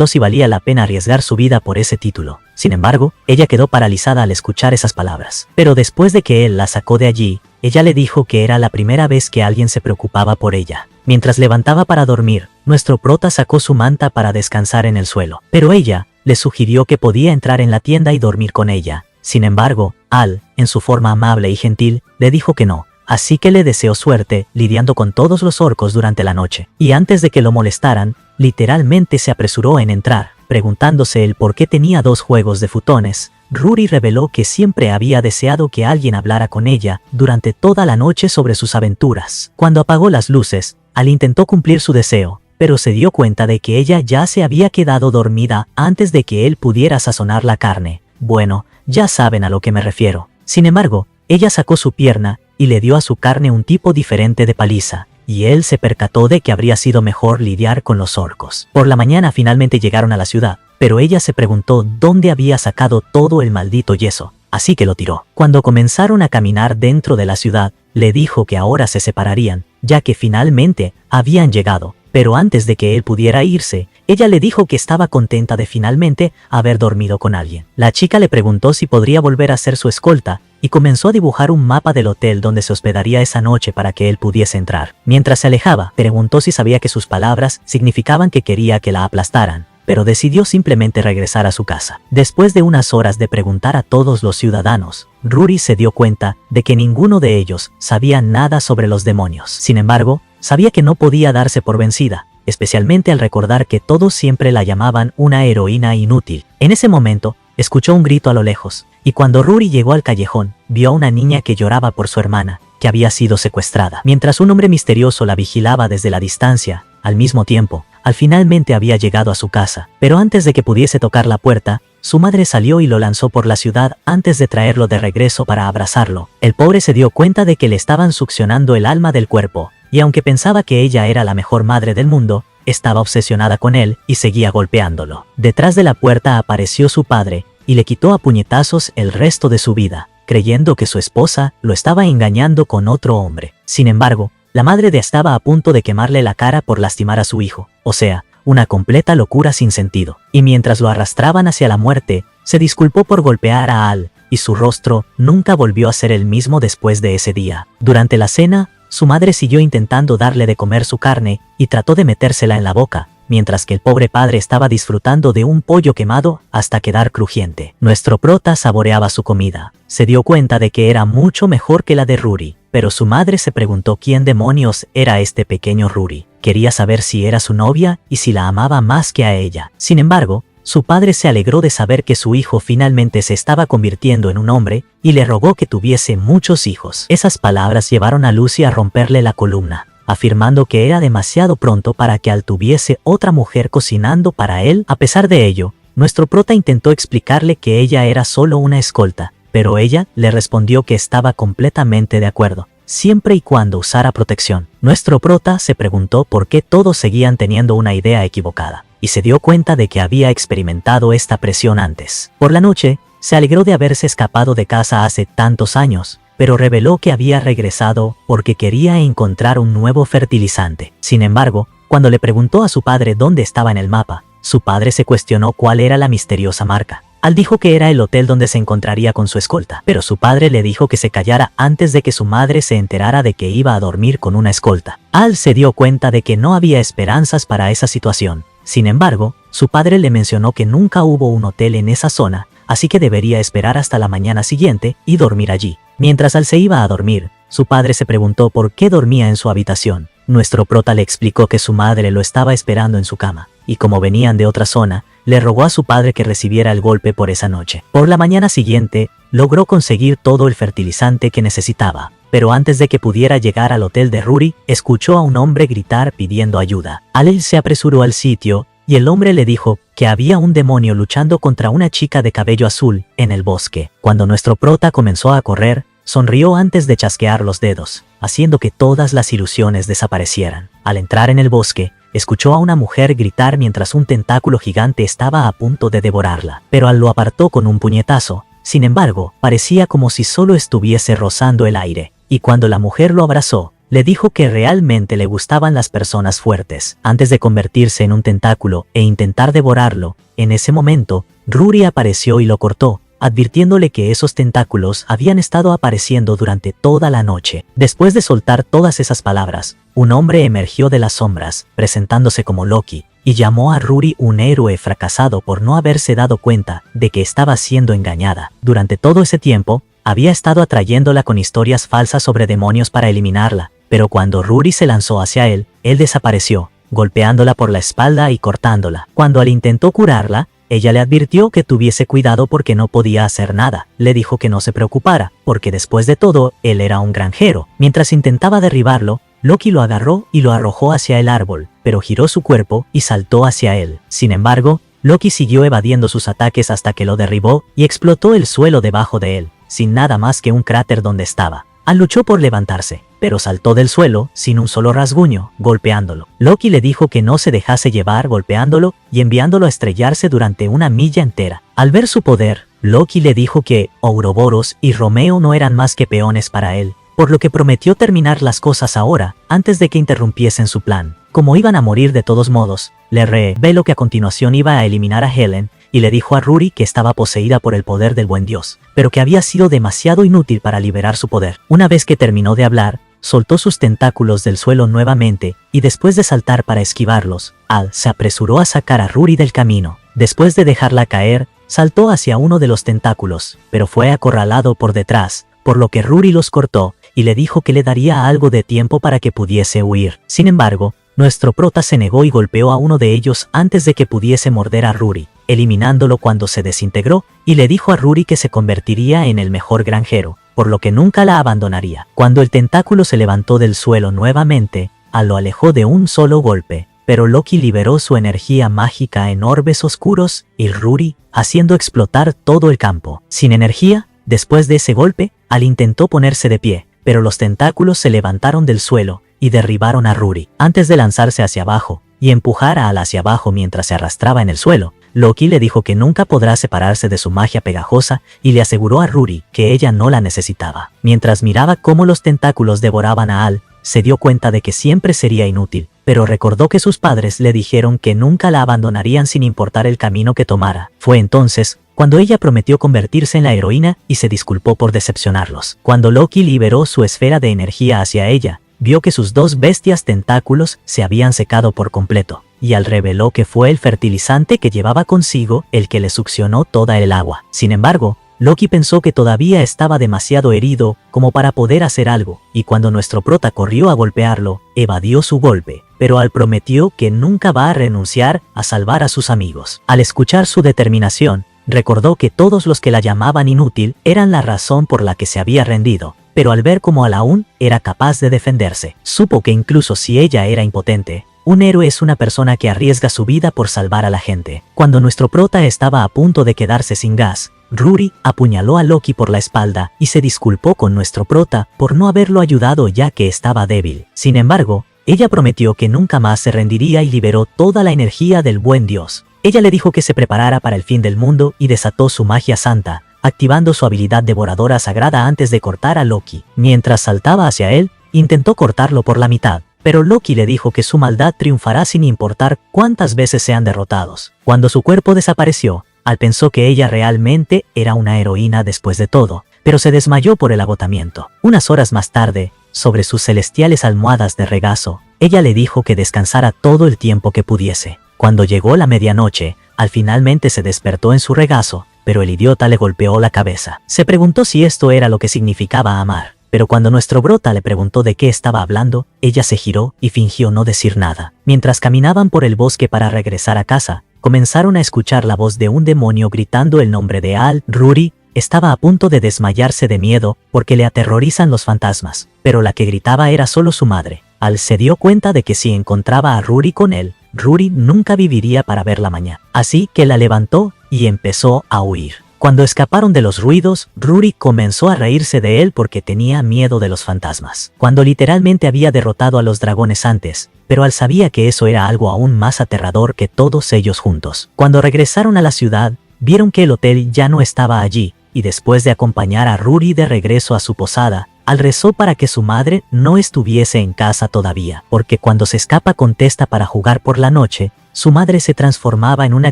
si valía la pena arriesgar su vida por ese título. Sin embargo, ella quedó paralizada al escuchar esas palabras. Pero después de que él la sacó de allí, ella le dijo que era la primera vez que alguien se preocupaba por ella. Mientras levantaba para dormir, nuestro prota sacó su manta para descansar en el suelo, pero ella le sugirió que podía entrar en la tienda y dormir con ella. Sin embargo, Al, en su forma amable y gentil, le dijo que no. así que le deseó suerte lidiando con todos los orcos durante la noche. Y antes de que lo molestaran, literalmente se apresuró en entrar, preguntándose el por qué tenía 2 juegos de futones. Rory reveló que siempre había deseado que alguien hablara con ella durante toda la noche sobre sus aventuras. Cuando apagó las luces, Al intentó cumplir su deseo, pero se dio cuenta de que ella ya se había quedado dormida antes de que él pudiera sazonar la carne. Bueno, ya saben a lo que me refiero. Sin embargo, ella sacó su pierna y le dio a su carne un tipo diferente de paliza, y él se percató de que habría sido mejor lidiar con los orcos. Por la mañana finalmente llegaron a la ciudad, pero ella se preguntó dónde había sacado todo el maldito yeso, así que lo tiró. Cuando comenzaron a caminar dentro de la ciudad, le dijo que ahora se separarían, ya que finalmente habían llegado. Pero antes de que él pudiera irse, ella le dijo que estaba contenta de finalmente haber dormido con alguien. La chica le preguntó si podría volver a ser su escolta y comenzó a dibujar un mapa del hotel donde se hospedaría esa noche para que él pudiese entrar. Mientras se alejaba, preguntó si sabía que sus palabras significaban que quería que la aplastaran, pero decidió simplemente regresar a su casa. Después de unas horas de preguntar a todos los ciudadanos, Rory se dio cuenta de que ninguno de ellos sabía nada sobre los demonios. Sin embargo, sabía que no podía darse por vencida, especialmente al recordar que todos siempre la llamaban una heroína inútil. En ese momento, escuchó un grito a lo lejos, y cuando Rory llegó al callejón, vio a una niña que lloraba por su hermana, que había sido secuestrada. Mientras un hombre misterioso la vigilaba desde la distancia, al mismo tiempo, Al finalmente había llegado a su casa, pero antes de que pudiese tocar la puerta, su madre salió y lo lanzó por la ciudad antes de traerlo de regreso para abrazarlo. El pobre se dio cuenta de que le estaban succionando el alma del cuerpo, y aunque pensaba que ella era la mejor madre del mundo, estaba obsesionada con él y seguía golpeándolo. Detrás de la puerta apareció su padre y le quitó a puñetazos el resto de su vida, creyendo que su esposa lo estaba engañando con otro hombre. Sin embargo, la madre estaba a punto de quemarle la cara por lastimar a su hijo, o sea, una completa locura sin sentido. Y mientras lo arrastraban hacia la muerte, se disculpó por golpear a Al, y su rostro nunca volvió a ser el mismo después de ese día. Durante la cena, su madre siguió intentando darle de comer su carne y trató de metérsela en la boca, mientras que el pobre padre estaba disfrutando de un pollo quemado hasta quedar crujiente. Nuestro prota saboreaba su comida. Se dio cuenta de que era mucho mejor que la de Rory, pero su madre se preguntó quién demonios era este pequeño Rory. Quería saber si era su novia y si la amaba más que a ella. Sin embargo, su padre se alegró de saber que su hijo finalmente se estaba convirtiendo en un hombre y le rogó que tuviese muchos hijos. Esas palabras llevaron a Lucy a romperle la columna, afirmando que era demasiado pronto para que Al tuviese otra mujer cocinando para él. A pesar de ello, nuestro prota intentó explicarle que ella era solo una escolta, pero ella le respondió que estaba completamente de acuerdo, siempre y cuando usara protección. Nuestro prota se preguntó por qué todos seguían teniendo una idea equivocada, y se dio cuenta de que había experimentado esta presión antes. Por la noche, se alegró de haberse escapado de casa hace tantos años, pero reveló que había regresado porque quería encontrar un nuevo fertilizante. Sin embargo, cuando le preguntó a su padre dónde estaba en el mapa, su padre se cuestionó cuál era la misteriosa marca. Al dijo que era el hotel donde se encontraría con su escolta, pero su padre le dijo que se callara antes de que su madre se enterara de que iba a dormir con una escolta. Al se dio cuenta de que no había esperanzas para esa situación. Sin embargo, su padre le mencionó que nunca hubo un hotel en esa zona, así que debería esperar hasta la mañana siguiente y dormir allí. Mientras Al se iba a dormir, su padre se preguntó por qué dormía en su habitación. Nuestro prota le explicó que su madre lo estaba esperando en su cama, y como venían de otra zona, le rogó a su padre que recibiera el golpe por esa noche. Por la mañana siguiente, logró conseguir todo el fertilizante que necesitaba, pero antes de que pudiera llegar al hotel de Rory, escuchó a un hombre gritar pidiendo ayuda. Al se apresuró al sitio, y el hombre le dijo que había un demonio luchando contra una chica de cabello azul en el bosque. Cuando nuestro prota comenzó a correr, sonrió antes de chasquear los dedos, haciendo que todas las ilusiones desaparecieran. Al entrar en el bosque, escuchó a una mujer gritar mientras un tentáculo gigante estaba a punto de devorarla, pero Al lo apartó con un puñetazo. Sin embargo, parecía como si solo estuviese rozando el aire, y cuando la mujer lo abrazó, le dijo que realmente le gustaban las personas fuertes. Antes de convertirse en un tentáculo e intentar devorarlo, en ese momento, Rory apareció y lo cortó, advirtiéndole que esos tentáculos habían estado apareciendo durante toda la noche. Después de soltar todas esas palabras, un hombre emergió de las sombras, presentándose como Loki, y llamó a Rory un héroe fracasado por no haberse dado cuenta de que estaba siendo engañada. Durante todo ese tiempo, había estado atrayéndola con historias falsas sobre demonios para eliminarla, pero cuando Rory se lanzó hacia él desapareció, golpeándola por la espalda y cortándola. Cuando él intentó curarla, ella le advirtió que tuviese cuidado porque no podía hacer nada. Le dijo que no se preocupara, porque después de todo, él era un granjero. Mientras intentaba derribarlo, Loki lo agarró y lo arrojó hacia el árbol, pero giró su cuerpo y saltó hacia él. Sin embargo, Loki siguió evadiendo sus ataques hasta que lo derribó y explotó el suelo debajo de él, sin nada más que un cráter donde estaba. Al luchó por levantarse, pero saltó del suelo sin un solo rasguño, golpeándolo. Loki le dijo que no se dejase llevar golpeándolo y enviándolo a estrellarse durante una milla entera. Al ver su poder, Loki le dijo que Ouroboros y Romeo no eran más que peones para él, por lo que prometió terminar las cosas ahora, antes de que interrumpiesen su plan. Como iban a morir de todos modos, le reveló que a continuación iba a eliminar a Helen, y le dijo a Rory que estaba poseída por el poder del buen Dios, pero que había sido demasiado inútil para liberar su poder. Una vez que terminó de hablar, soltó sus tentáculos del suelo nuevamente, y después de saltar para esquivarlos, Al se apresuró a sacar a Rory del camino. Después de dejarla caer, saltó hacia uno de los tentáculos, pero fue acorralado por detrás, por lo que Rory los cortó, y le dijo que le daría algo de tiempo para que pudiese huir. Sin embargo, nuestro prota se negó y golpeó a uno de ellos antes de que pudiese morder a Rory, eliminándolo cuando se desintegró, y le dijo a Rory que se convertiría en el mejor granjero, por lo que nunca la abandonaría. Cuando el tentáculo se levantó del suelo nuevamente, Al lo alejó de un solo golpe, pero Loki liberó su energía mágica en orbes oscuros y Rory, haciendo explotar todo el campo. Sin energía, después de ese golpe, Al intentó ponerse de pie, pero los tentáculos se levantaron del suelo y derribaron a Rory. Antes de lanzarse hacia abajo y empujar a Al hacia abajo mientras se arrastraba en el suelo, Loki le dijo que nunca podrá separarse de su magia pegajosa y le aseguró a Rory que ella no la necesitaba. Mientras miraba cómo los tentáculos devoraban a Al, se dio cuenta de que siempre sería inútil, pero recordó que sus padres le dijeron que nunca la abandonarían sin importar el camino que tomara. Fue entonces cuando ella prometió convertirse en la heroína y se disculpó por decepcionarlos. Cuando Loki liberó su esfera de energía hacia ella, vio que sus dos bestias tentáculos se habían secado por completo, y Al reveló que fue el fertilizante que llevaba consigo el que le succionó toda el agua. Sin embargo, Loki pensó que todavía estaba demasiado herido como para poder hacer algo, y cuando nuestro prota corrió a golpearlo, evadió su golpe, pero Al prometió que nunca va a renunciar a salvar a sus amigos. Al escuchar su determinación, recordó que todos los que la llamaban inútil eran la razón por la que se había rendido, pero al ver cómo Al aún era capaz de defenderse, supo que incluso si ella era impotente, un héroe es una persona que arriesga su vida por salvar a la gente. Cuando nuestro prota estaba a punto de quedarse sin gas, Rory apuñaló a Loki por la espalda y se disculpó con nuestro prota por no haberlo ayudado ya que estaba débil. Sin embargo, ella prometió que nunca más se rendiría y liberó toda la energía del buen Dios. Ella le dijo que se preparara para el fin del mundo y desató su magia santa, activando su habilidad devoradora sagrada antes de cortar a Loki. Mientras saltaba hacia él, intentó cortarlo por la mitad, pero Loki le dijo que su maldad triunfará sin importar cuántas veces sean derrotados. Cuando su cuerpo desapareció, Al pensó que ella realmente era una heroína después de todo, pero se desmayó por el agotamiento. Unas horas más tarde, sobre sus celestiales almohadas de regazo, ella le dijo que descansara todo el tiempo que pudiese. Cuando llegó la medianoche, Al finalmente se despertó en su regazo, pero el idiota le golpeó la cabeza. Se preguntó si esto era lo que significaba amar, pero cuando nuestro prota le preguntó de qué estaba hablando, ella se giró y fingió no decir nada. Mientras caminaban por el bosque para regresar a casa, comenzaron a escuchar la voz de un demonio gritando el nombre de Al. Rory estaba a punto de desmayarse de miedo porque le aterrorizan los fantasmas, pero la que gritaba era solo su madre. Al se dio cuenta de que si encontraba a Rory con él, Rory nunca viviría para verla mañana. Así que la levantó y empezó a huir. Cuando escaparon de los ruidos, Rory comenzó a reírse de él porque tenía miedo de los fantasmas, cuando literalmente había derrotado a los dragones antes, pero Al sabía que eso era algo aún más aterrador que todos ellos juntos. Cuando regresaron a la ciudad, vieron que el hotel ya no estaba allí, y después de acompañar a Rory de regreso a su posada, Al rezó para que su madre no estuviese en casa todavía, porque cuando se escapa con Testa para jugar por la noche, su madre se transformaba en una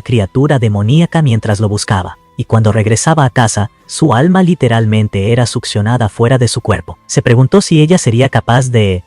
criatura demoníaca mientras lo buscaba, y cuando regresaba a casa, su alma literalmente era succionada fuera de su cuerpo. Se preguntó si ella sería capaz de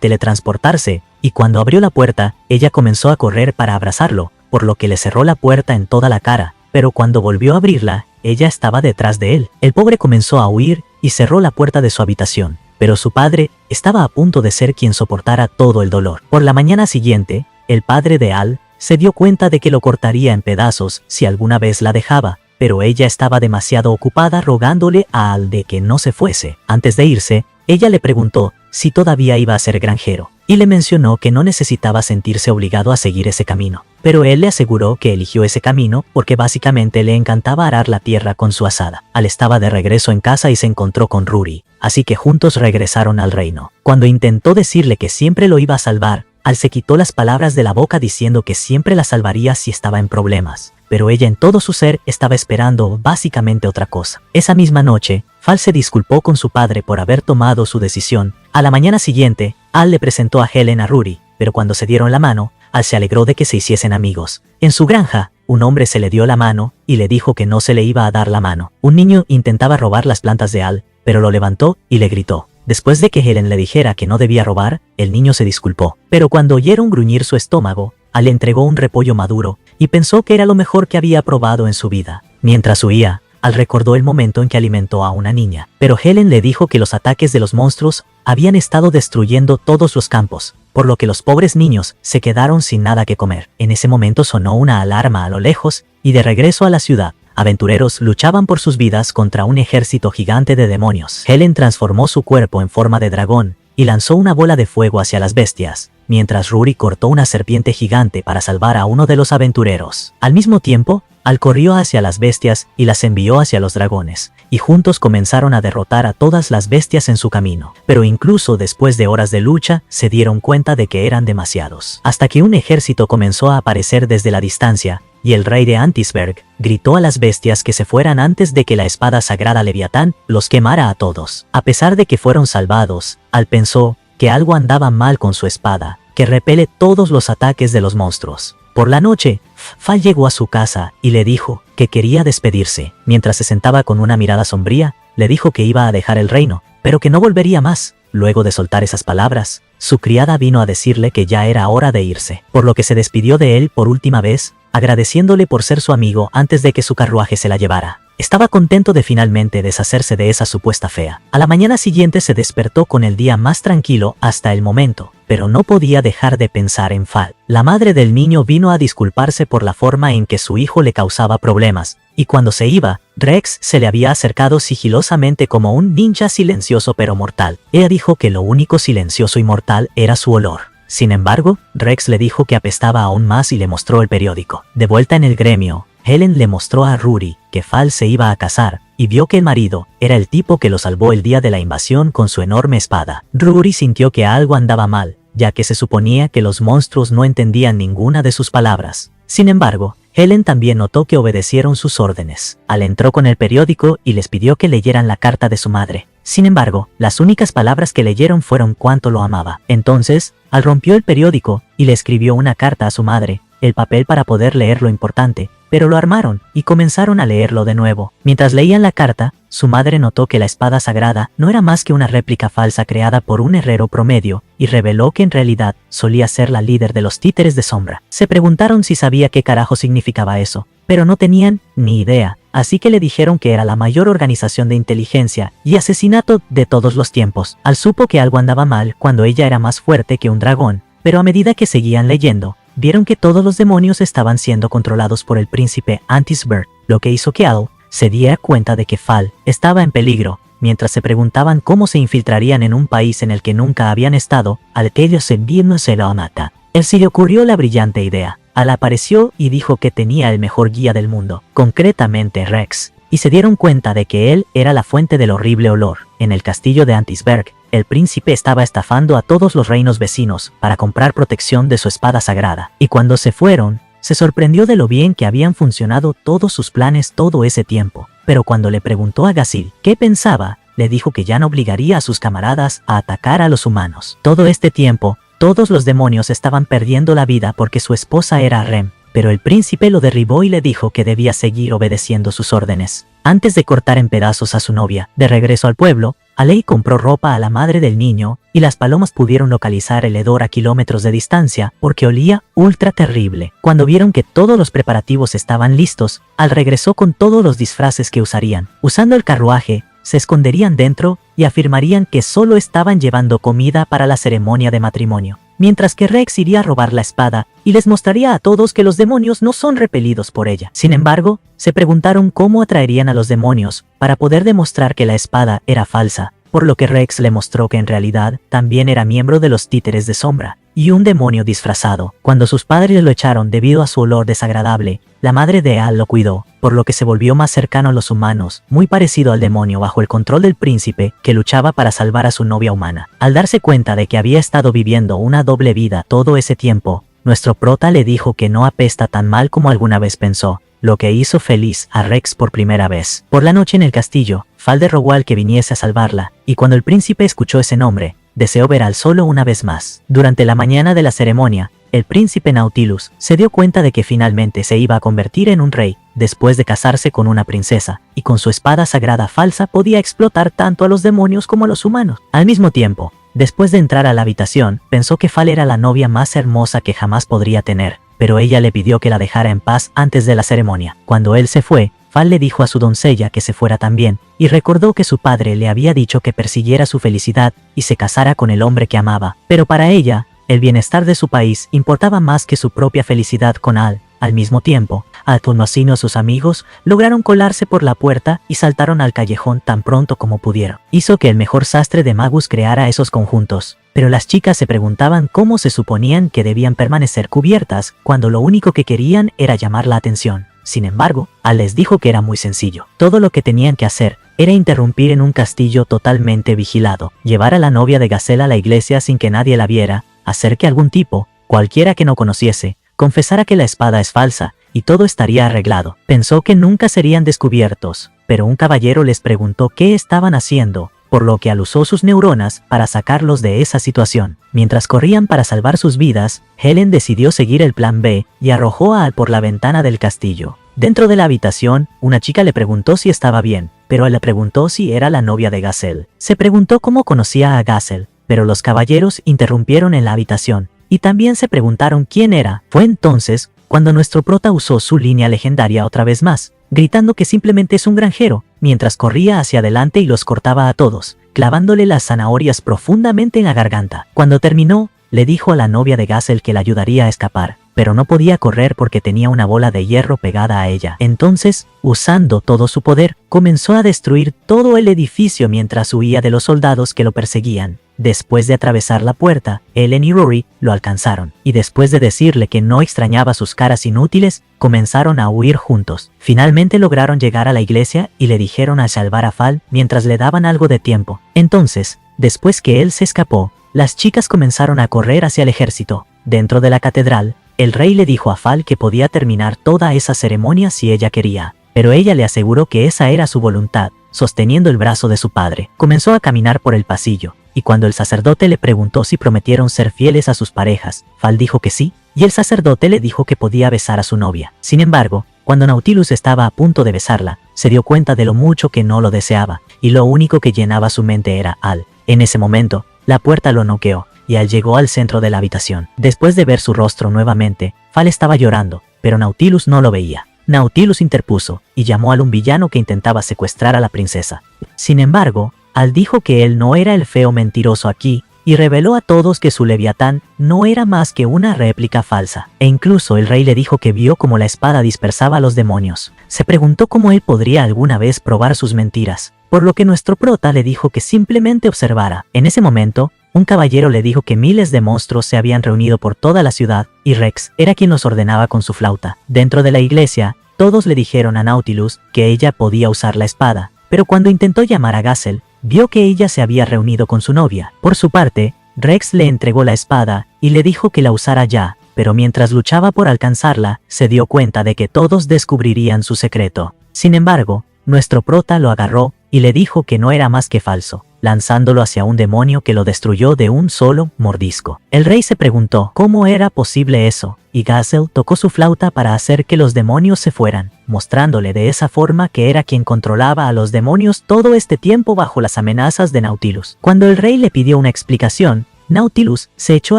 teletransportarse, y cuando abrió la puerta, ella comenzó a correr para abrazarlo, por lo que le cerró la puerta en toda la cara, pero cuando volvió a abrirla, ella estaba detrás de él. El pobre comenzó a huir y cerró la puerta de su habitación, pero su padre estaba a punto de ser quien soportara todo el dolor. Por la mañana siguiente, el padre de Al se dio cuenta de que lo cortaría en pedazos si alguna vez la dejaba, pero ella estaba demasiado ocupada rogándole a Al de que no se fuese. Antes de irse, ella le preguntó si todavía iba a ser granjero, y le mencionó que no necesitaba sentirse obligado a seguir ese camino. Pero él le aseguró que eligió ese camino porque básicamente le encantaba arar la tierra con su azada. Al estaba de regreso en casa y se encontró con Rory, así que juntos regresaron al reino. Cuando intentó decirle que siempre lo iba a salvar, Al se quitó las palabras de la boca diciendo que siempre la salvaría si estaba en problemas. Pero ella en todo su ser estaba esperando básicamente otra cosa. Esa misma noche, Fal se disculpó con su padre por haber tomado su decisión. A la mañana siguiente, Al le presentó a Helen a Rory, pero cuando se dieron la mano, Al se alegró de que se hiciesen amigos. En su granja, un hombre se le dio la mano y le dijo que no se le iba a dar la mano. Un niño intentaba robar las plantas de Al, pero lo levantó y le gritó. Después de que Helen le dijera que no debía robar, el niño se disculpó. Pero cuando oyeron gruñir su estómago, Al le entregó un repollo maduro y pensó que era lo mejor que había probado en su vida. Mientras huía, Al recordó el momento en que alimentó a una niña. Pero Helen le dijo que los ataques de los monstruos habían estado destruyendo todos los campos, por lo que los pobres niños se quedaron sin nada que comer. En ese momento sonó una alarma a lo lejos y de regreso a la ciudad, aventureros luchaban por sus vidas contra un ejército gigante de demonios. Helen transformó su cuerpo en forma de dragón y lanzó una bola de fuego hacia las bestias, mientras Rory cortó una serpiente gigante para salvar a uno de los aventureros. Al mismo tiempo, Al corrió hacia las bestias y las envió hacia los dragones, y juntos comenzaron a derrotar a todas las bestias en su camino. Pero incluso después de horas de lucha, se dieron cuenta de que eran demasiados. Hasta que un ejército comenzó a aparecer desde la distancia, y el rey de Antisberg gritó a las bestias que se fueran antes de que la espada sagrada Leviatán los quemara a todos. A pesar de que fueron salvados, Al pensó que algo andaba mal con su espada, que repele todos los ataques de los monstruos. Por la noche, Fal llegó a su casa y le dijo que quería despedirse. Mientras se sentaba con una mirada sombría, le dijo que iba a dejar el reino, pero que no volvería más. Luego de soltar esas palabras, su criada vino a decirle que ya era hora de irse, por lo que se despidió de él por última vez, agradeciéndole por ser su amigo antes de que su carruaje se la llevara. Estaba contento de finalmente deshacerse de esa supuesta fea. A la mañana siguiente se despertó con el día más tranquilo hasta el momento, pero no podía dejar de pensar en Fal. La madre del niño vino a disculparse por la forma en que su hijo le causaba problemas, y cuando se iba, Rex se le había acercado sigilosamente como un ninja silencioso pero mortal. Ella dijo que lo único silencioso y mortal era su olor. Sin embargo, Rex le dijo que apestaba aún más y le mostró el periódico. De vuelta en el gremio, Helen le mostró a Rory que Fal se iba a casar, y vio que el marido era el tipo que lo salvó el día de la invasión con su enorme espada. Rory sintió que algo andaba mal, ya que se suponía que los monstruos no entendían ninguna de sus palabras. Sin embargo, Helen también notó que obedecieron sus órdenes. Al entró con el periódico y les pidió que leyeran la carta de su madre. Sin embargo, las únicas palabras que leyeron fueron cuánto lo amaba. Entonces, Al rompió el periódico y le escribió una carta a su madre, el papel para poder leer lo importante, pero lo armaron y comenzaron a leerlo de nuevo. Mientras leían la carta, su madre notó que la espada sagrada no era más que una réplica falsa creada por un herrero promedio, y reveló que en realidad solía ser la líder de los títeres de sombra. Se preguntaron si sabía qué carajo significaba eso, pero no tenían ni idea, así que le dijeron que era la mayor organización de inteligencia y asesinato de todos los tiempos. Al supo que algo andaba mal cuando ella era más fuerte que un dragón, pero a medida que seguían leyendo, vieron que todos los demonios estaban siendo controlados por el príncipe Antisberg, lo que hizo que Al se diera cuenta de que Fal estaba en peligro. Mientras se preguntaban cómo se infiltrarían en un país en el que nunca habían estado, al que ellos no se lo mata. Él se le ocurrió la brillante idea. Al apareció y dijo que tenía el mejor guía del mundo, concretamente Rex, y se dieron cuenta de que él era la fuente del horrible olor. En el castillo de Antisberg, el príncipe estaba estafando a todos los reinos vecinos para comprar protección de su espada sagrada, y cuando se fueron, se sorprendió de lo bien que habían funcionado todos sus planes todo ese tiempo. Pero cuando le preguntó a Ghasil qué pensaba, le dijo que ya no obligaría a sus camaradas a atacar a los humanos. Todo este tiempo, todos los demonios estaban perdiendo la vida porque su esposa era Rem, pero el príncipe lo derribó y le dijo que debía seguir obedeciendo sus órdenes. Antes de cortar en pedazos a su novia, de regreso al pueblo, Alei compró ropa a la madre del niño y las palomas pudieron localizar el hedor a kilómetros de distancia porque olía ultra terrible. Cuando vieron que todos los preparativos estaban listos, Al regresó con todos los disfraces que usarían. Usando el carruaje, se esconderían dentro y afirmarían que solo estaban llevando comida para la ceremonia de matrimonio. Mientras que Rex iría a robar la espada y les mostraría a todos que los demonios no son repelidos por ella. Sin embargo, se preguntaron cómo atraerían a los demonios para poder demostrar que la espada era falsa, por lo que Rex le mostró que en realidad también era miembro de los títeres de sombra y un demonio disfrazado. Cuando sus padres lo echaron debido a su olor desagradable, la madre de Al lo cuidó, por lo que se volvió más cercano a los humanos, muy parecido al demonio bajo el control del príncipe que luchaba para salvar a su novia humana. Al darse cuenta de que había estado viviendo una doble vida todo ese tiempo, nuestro prota le dijo que no apesta tan mal como alguna vez pensó, lo que hizo feliz a Rex por primera vez. Por la noche en el castillo, Fal le rogó al que viniese a salvarla, y cuando el príncipe escuchó ese nombre, deseó ver al solo una vez más. Durante la mañana de la ceremonia, el príncipe Nautilus se dio cuenta de que finalmente se iba a convertir en un rey, después de casarse con una princesa, y con su espada sagrada falsa podía explotar tanto a los demonios como a los humanos. Al mismo tiempo, después de entrar a la habitación, pensó que Fal era la novia más hermosa que jamás podría tener, pero ella le pidió que la dejara en paz antes de la ceremonia. Cuando él se fue, Fal le dijo a su doncella que se fuera también, y recordó que su padre le había dicho que persiguiera su felicidad y se casara con el hombre que amaba, pero para ella, el bienestar de su país importaba más que su propia felicidad con Al. Al mismo tiempo, Altonocino y sus amigos lograron colarse por la puerta y saltaron al callejón tan pronto como pudieron. Hizo que el mejor sastre de Magus creara esos conjuntos, pero las chicas se preguntaban cómo se suponían que debían permanecer cubiertas cuando lo único que querían era llamar la atención. Sin embargo, Al les dijo que era muy sencillo. Todo lo que tenían que hacer era interrumpir en un castillo totalmente vigilado, llevar a la novia de Gazelle a la iglesia sin que nadie la viera, hacer que algún tipo, cualquiera que no conociese, confesara que la espada es falsa, y todo estaría arreglado. Pensó que nunca serían descubiertos, pero un caballero les preguntó qué estaban haciendo, por lo que Al usó sus neuronas para sacarlos de esa situación. Mientras corrían para salvar sus vidas, Helen decidió seguir el plan B y arrojó a Al por la ventana del castillo. Dentro de la habitación, una chica le preguntó si estaba bien, pero Al le preguntó si era la novia de Gazelle. Se preguntó cómo conocía a Gazelle, pero los caballeros interrumpieron en la habitación, y también se preguntaron quién era. Fue entonces cuando nuestro prota usó su línea legendaria otra vez más, gritando que simplemente es un granjero, mientras corría hacia adelante y los cortaba a todos, clavándole las zanahorias profundamente en la garganta. Cuando terminó, le dijo a la novia de Gazelle que la ayudaría a escapar, pero no podía correr porque tenía una bola de hierro pegada a ella. Entonces, usando todo su poder, comenzó a destruir todo el edificio mientras huía de los soldados que lo perseguían. Después de atravesar la puerta, Ellen y Rory lo alcanzaron, y después de decirle que no extrañaba sus caras inútiles, comenzaron a huir juntos. Finalmente lograron llegar a la iglesia y le dijeron a salvar a Fal mientras le daban algo de tiempo. Entonces, después que él se escapó, las chicas comenzaron a correr hacia el ejército. Dentro de la catedral, el rey le dijo a Fal que podía terminar toda esa ceremonia si ella quería, pero ella le aseguró que esa era su voluntad. Sosteniendo el brazo de su padre, comenzó a caminar por el pasillo, y cuando el sacerdote le preguntó si prometieron ser fieles a sus parejas, Fal dijo que sí, y el sacerdote le dijo que podía besar a su novia. Sin embargo, cuando Nautilus estaba a punto de besarla, se dio cuenta de lo mucho que no lo deseaba, y lo único que llenaba su mente era Al. En ese momento, la puerta lo noqueó, y Al llegó al centro de la habitación. Después de ver su rostro nuevamente, Fal estaba llorando, pero Nautilus no lo veía. Nautilus interpuso, y llamó a un villano que intentaba secuestrar a la princesa. Sin embargo, Al dijo que él no era el feo mentiroso aquí, y reveló a todos que su Leviatán no era más que una réplica falsa. E incluso el rey le dijo que vio cómo la espada dispersaba a los demonios. Se preguntó cómo él podría alguna vez probar sus mentiras, por lo que nuestro prota le dijo que simplemente observara. En ese momento, un caballero le dijo que miles de monstruos se habían reunido por toda la ciudad, y Rex era quien los ordenaba con su flauta. Dentro de la iglesia, todos le dijeron a Nautilus que ella podía usar la espada, pero cuando intentó llamar a Gazelle, vio que ella se había reunido con su novia. Por su parte, Rex le entregó la espada y le dijo que la usara ya, pero mientras luchaba por alcanzarla, se dio cuenta de que todos descubrirían su secreto. Sin embargo, nuestro prota lo agarró y le dijo que no era más que falso, lanzándolo hacia un demonio que lo destruyó de un solo mordisco. El rey se preguntó cómo era posible eso, y Gazelle tocó su flauta para hacer que los demonios se fueran. mostrándole de esa forma que era quien controlaba a los demonios todo este tiempo bajo las amenazas de Nautilus. Cuando el rey le pidió una explicación, Nautilus se echó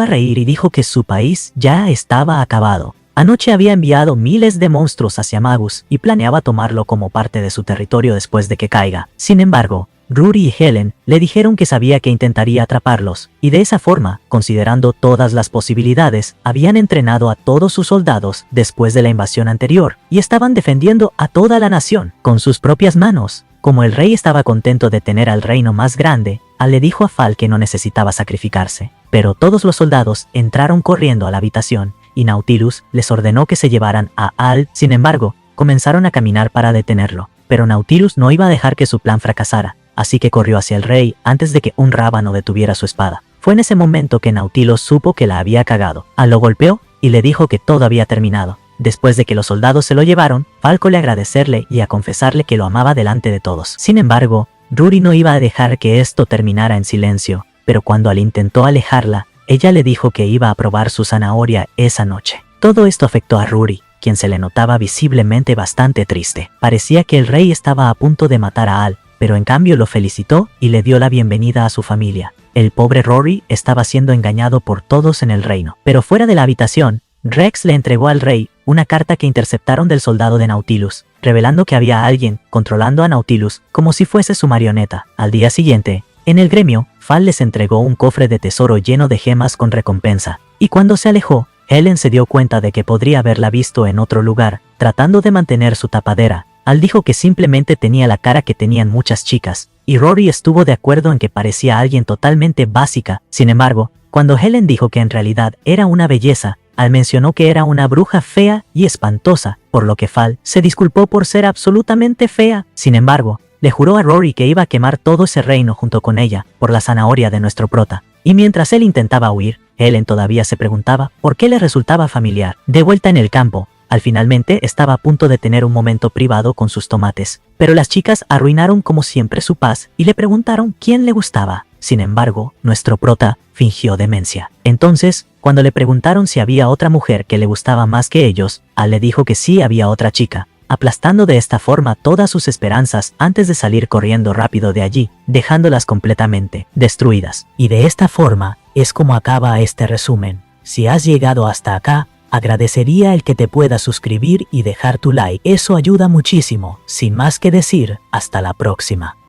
a reír y dijo que su país ya estaba acabado. Anoche había enviado miles de monstruos hacia Magus y planeaba tomarlo como parte de su territorio después de que caiga. Sin embargo, Rory y Helen le dijeron que sabía que intentaría atraparlos, y de esa forma, considerando todas las posibilidades, habían entrenado a todos sus soldados después de la invasión anterior, y estaban defendiendo a toda la nación con sus propias manos. Como el rey estaba contento de tener al reino más grande, Al le dijo a Fal que no necesitaba sacrificarse. Pero todos los soldados entraron corriendo a la habitación, y Nautilus les ordenó que se llevaran a Al. Sin embargo, comenzaron a caminar para detenerlo, pero Nautilus no iba a dejar que su plan fracasara. Así que corrió hacia el rey antes de que un rábano detuviera su espada. Fue en ese momento que Nautilus supo que la había cagado. Al lo golpeó y le dijo que todo había terminado. Después de que los soldados se lo llevaron, Falco le agradecerle y a confesarle que lo amaba delante de todos. Sin embargo, Rory no iba a dejar que esto terminara en silencio, pero cuando Al intentó alejarla, ella le dijo que iba a probar su zanahoria esa noche. Todo esto afectó a Rory, quien se le notaba visiblemente bastante triste. Parecía que el rey estaba a punto de matar a Al, pero en cambio lo felicitó y le dio la bienvenida a su familia. El pobre Rory estaba siendo engañado por todos en el reino. Pero fuera de la habitación, Rex le entregó al rey una carta que interceptaron del soldado de Nautilus, revelando que había alguien controlando a Nautilus como si fuese su marioneta. Al día siguiente, en el gremio, Fal les entregó un cofre de tesoro lleno de gemas con recompensa, y cuando se alejó, Helen se dio cuenta de que podría haberla visto en otro lugar, tratando de mantener su tapadera. Al dijo que simplemente tenía la cara que tenían muchas chicas, y Rory estuvo de acuerdo en que parecía alguien totalmente básica. Sin embargo, cuando Helen dijo que en realidad era una belleza, Al mencionó que era una bruja fea y espantosa, por lo que Fal se disculpó por ser absolutamente fea. Sin embargo, le juró a Rory que iba a quemar todo ese reino junto con ella, por la zanahoria de nuestro prota. Y mientras él intentaba huir, Helen todavía se preguntaba por qué le resultaba familiar. De vuelta en el campo, Al finalmente estaba a punto de tener un momento privado con sus tomates, pero las chicas arruinaron como siempre su paz y le preguntaron quién le gustaba. Sin embargo, nuestro prota fingió demencia. Entonces, cuando le preguntaron si había otra mujer que le gustaba más que ellos, Al le dijo que sí había otra chica, aplastando de esta forma todas sus esperanzas antes de salir corriendo rápido de allí, dejándolas completamente destruidas. Y de esta forma es como acaba este resumen. Si has llegado hasta acá, agradecería el que te puedas suscribir y dejar tu like. Eso ayuda muchísimo. Sin más que decir, hasta la próxima.